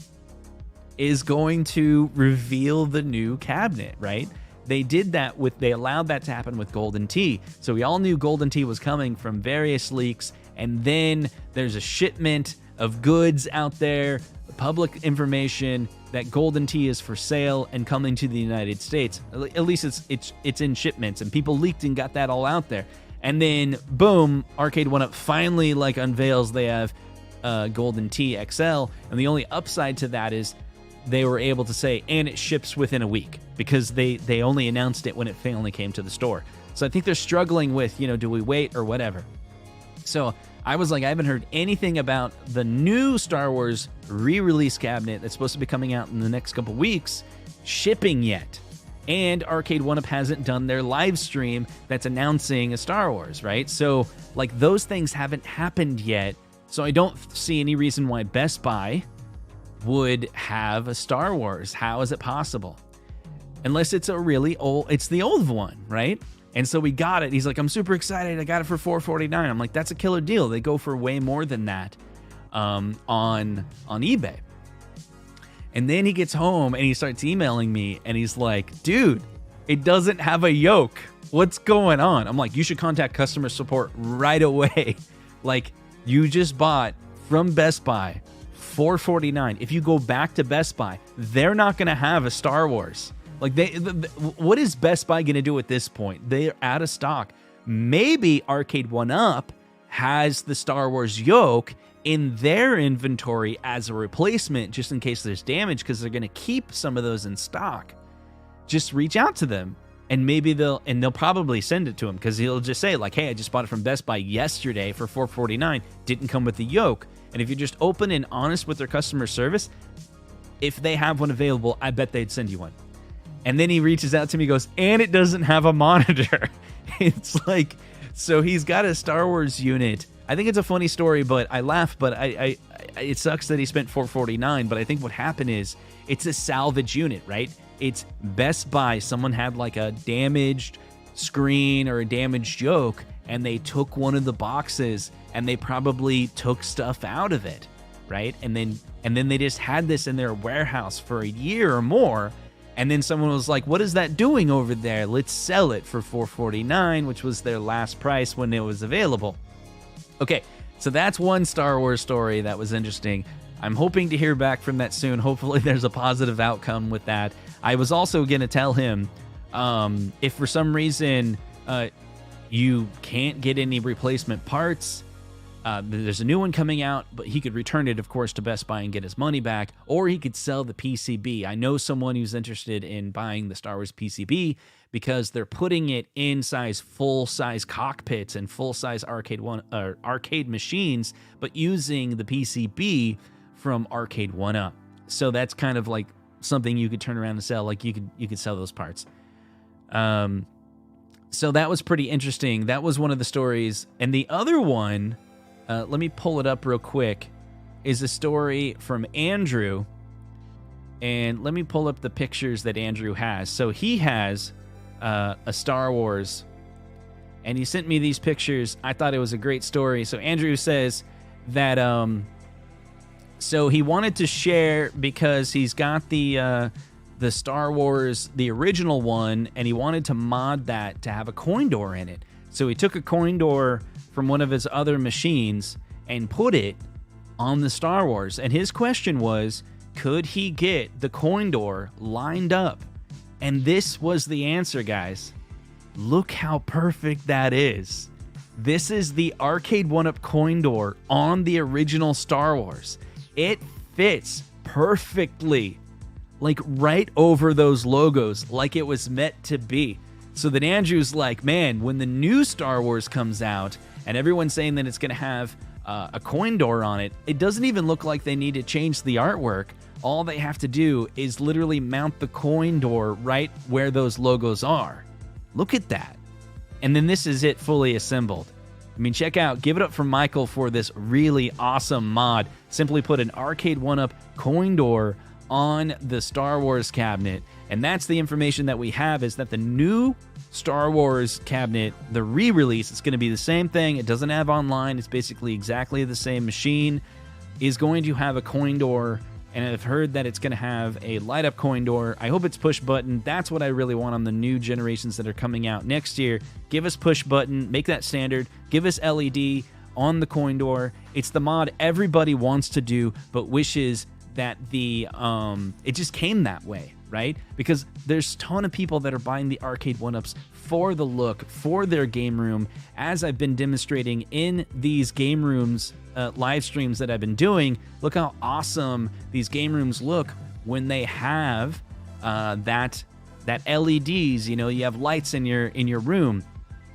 is going to reveal the new cabinet, right? they did that they allowed that to happen with Golden Tee. So we all knew Golden Tee was coming from various leaks, and then there's a shipment of goods out there, public information that Golden Tee is for sale and coming to the United States. At least it's in shipments, and people leaked and got that all out there. And then boom, Arcade1UP finally like unveils they have Golden Tee XL, and the only upside to that is they were able to say, and it ships within a week, because they only announced it when it finally came to the store. So I think they're struggling with, do we wait or whatever. So I was like, I haven't heard anything about the new Star Wars re-release cabinet that's supposed to be coming out in the next couple weeks shipping yet. And Arcade1UP hasn't done their live stream that's announcing a Star Wars, right? So like those things haven't happened yet. So I don't see any reason why Best Buy would have a Star Wars. How is it possible? Unless it's it's the old one, right? And so we got it. He's like, I'm super excited. I got it for $449. I'm like, that's a killer deal. They go for way more than that on eBay. And then he gets home and he starts emailing me and he's like, dude, it doesn't have a yoke. What's going on? I'm like, you should contact customer support right away. Like, you just bought from Best Buy $449. If you go back to Best Buy, they're not going to have a Star Wars. Like, what is Best Buy going to do at this point? They're out of stock. Maybe Arcade1UP has the Star Wars yoke in their inventory as a replacement, just in case there's damage, because they're going to keep some of those in stock. Just reach out to them, and maybe they'll probably send it to him, because he'll just say like, hey, I just bought it from Best Buy yesterday for $449. Didn't come with the yoke. And if you're just open and honest with their customer service, if they have one available, I bet they'd send you one. And then he reaches out to me, goes, and it doesn't have a monitor. It's like, so he's got a Star Wars unit. I think it's a funny story, but I laugh, but it sucks that he spent $449. But I think what happened is it's a salvage unit, right? It's Best Buy. Someone had like a damaged screen or a damaged yoke, and they took one of the boxes and they probably took stuff out of it, right? And then they just had this in their warehouse for a year or more. And then someone was like, what is that doing over there? Let's sell it for $449, which was their last price when it was available. Okay, so that's one Star Wars story that was interesting. I'm hoping to hear back from that soon. Hopefully there's a positive outcome with that. I was also going to tell him, if for some reason you can't get any replacement parts, there's a new one coming out, but he could return it, of course, to Best Buy and get his money back, or he could sell the PCB. I know someone who's interested in buying the Star Wars PCB because they're putting it in full-size cockpits and full-size arcade machines, but using the PCB from Arcade1UP. So that's kind of like something you could turn around and sell. Like you could sell those parts. So that was pretty interesting. That was one of the stories. And the other one, let me pull it up real quick, is a story from Andrew. And let me pull up the pictures that Andrew has. So he has a Star Wars, and he sent me these pictures. I thought it was a great story. So Andrew says that so he wanted to share because he's got the Star Wars, the original one, and he wanted to mod that to have a coin door in it. So he took a coin door from one of his other machines and put it on the Star Wars. And his question was, could he get the coin door lined up? And this was the answer, guys. Look how perfect that is. This is the Arcade1UP coin door on the original Star Wars. It fits perfectly, like right over those logos, like it was meant to be. So then Andrew's like, man, when the new Star Wars comes out and everyone's saying that it's going to have a coin door on it, it doesn't even look like they need to change the artwork. All they have to do is literally mount the coin door right where those logos are. Look at that. And then this is it fully assembled. I mean, check out, give it up for Michael for this really awesome mod. Simply put an Arcade1UP coin door on the Star Wars cabinet. And that's the information that we have, is that the new Star Wars cabinet, the re-release, it's going to be the same thing. It doesn't have online. It's basically exactly the same machine. Is going to have a coin door and I've heard that it's going to have a light-up coin door. I hope it's push button. That's what I really want on the new generations that are coming out next year. Give us push button, make that standard. Give us LED on the coin door. It's the mod everybody wants to do, but wishes that it just came that way, right? Because there's a ton of people that are buying the Arcade1Ups for the look, for their game room. As I've been demonstrating in these game rooms, live streams that I've been doing, look how awesome these game rooms look when they have that LEDs. You know, you have lights in your room.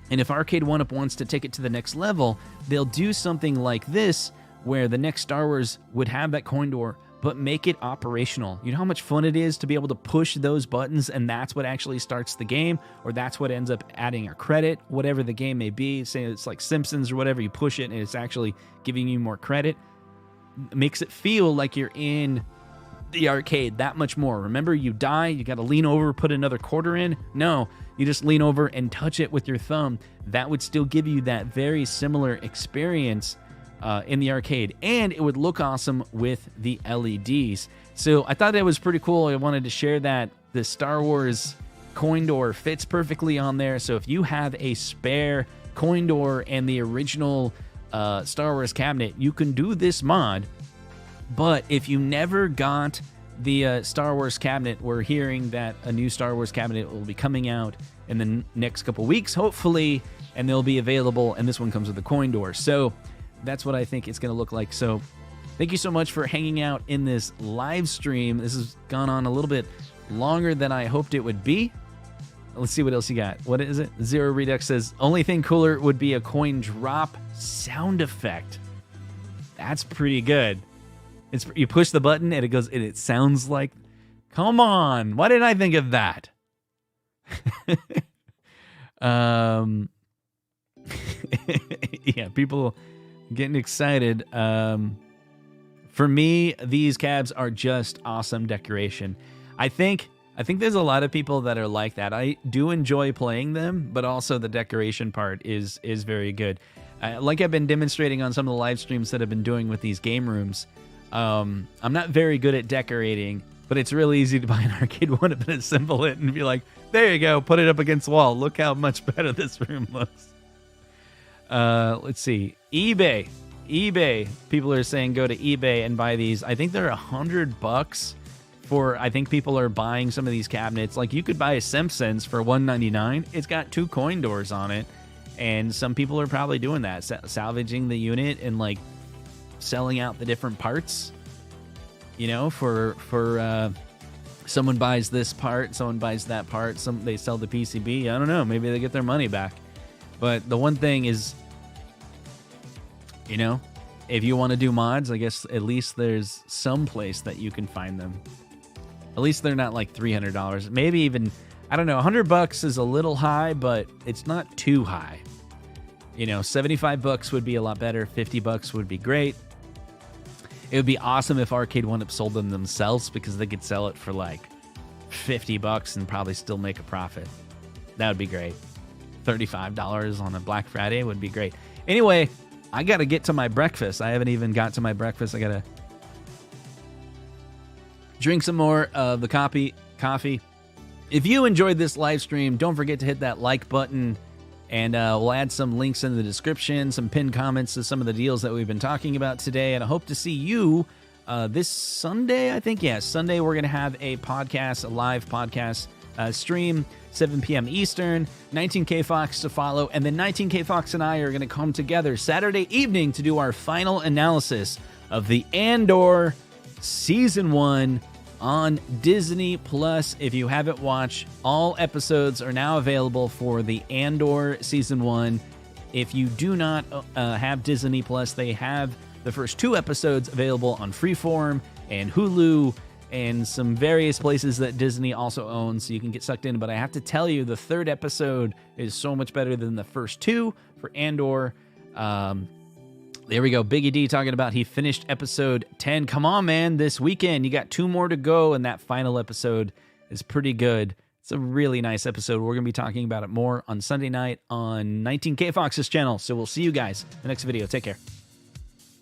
And if Arcade1Up wants to take it to the next level, they'll do something like this, where the next Star Wars would have that coin door, but make it operational. You know how much fun it is to be able to push those buttons, and that's what actually starts the game, or that's what ends up adding a credit, whatever the game may be. Say it's like Simpsons or whatever, you push it and it's actually giving you more credit. It makes it feel like you're in the arcade that much more. Remember, you die, you got to lean over, put another quarter in. No, you just lean over and touch it with your thumb. That would still give you that very similar experience in the arcade, and it would look awesome with the LEDs. So I thought that was pretty cool. I wanted to share that. The Star Wars coin door fits perfectly on there. So if you have a spare coin door and the original Star Wars cabinet, you can do this mod. But if you never got the Star Wars cabinet, we're hearing that a new Star Wars cabinet will be coming out in the next couple weeks, hopefully, and they'll be available, and this one comes with a coin door. So that's what I think it's going to look like. So thank you so much for hanging out in this live stream. This has gone on a little bit longer than I hoped it would be. Let's see what else you got. What is it? Zero Redux says, only thing cooler would be a coin drop sound effect. That's pretty good. You push the button and it goes, and it sounds like, come on, why didn't I think of that? Yeah, people getting excited. For me, these cabs are just awesome decoration. I think there's a lot of people that are like that. I do enjoy playing them, but also the decoration part is very good. Like I've been demonstrating on some of the live streams that I've been doing with these game rooms. I'm not very good at decorating, but it's really easy to buy an Arcade1Up and assemble it and be like, there you go, put it up against the wall. Look how much better this room looks. Let's see. eBay. People are saying go to eBay and buy these. I think they're $100 for, I think people are buying some of these cabinets. Like you could buy a Simpsons for $199. It's got 2 coin doors on it. And some people are probably doing that, salvaging the unit and like selling out the different parts, you know, for someone buys this part, someone buys that part, they sell the PCB. I don't know, maybe they get their money back. But the one thing is, you know, if you want to do mods, I guess at least there's some place that you can find them. At least they're not like $300. Maybe even, I don't know, $100 is a little high, but it's not too high. You know, $75 would be a lot better. $50 would be great. It would be awesome if Arcade1Up sold them themselves, because they could sell it for like $50 and probably still make a profit. That would be great. $35 on a Black Friday would be great. Anyway, I got to get to my breakfast. I haven't even got to my breakfast. I got to drink some more of the coffee. If you enjoyed this live stream, don't forget to hit that like button, and we'll add some links in the description, some pinned comments to some of the deals that we've been talking about today. And I hope to see you this Sunday, I think. Yeah, Sunday we're going to have a live podcast stream, 7 p.m. Eastern, 19K Fox to follow, and then 19K Fox and I are going to come together Saturday evening to do our final analysis of the Andor Season 1 on Disney Plus. If you haven't watched, all episodes are now available for the Andor Season 1. If you do not have Disney Plus, they have the first 2 episodes available on Freeform and Hulu and some various places that Disney also owns, so you can get sucked in. But I have to tell you, the 3rd episode is so much better than the first 2 for Andor. There we go. Biggie D talking about he finished episode 10. Come on, man. This weekend, you got 2 more to go, and that final episode is pretty good. It's a really nice episode. We're going to be talking about it more on Sunday night on 19K Fox's channel. So we'll see you guys in the next video. Take care.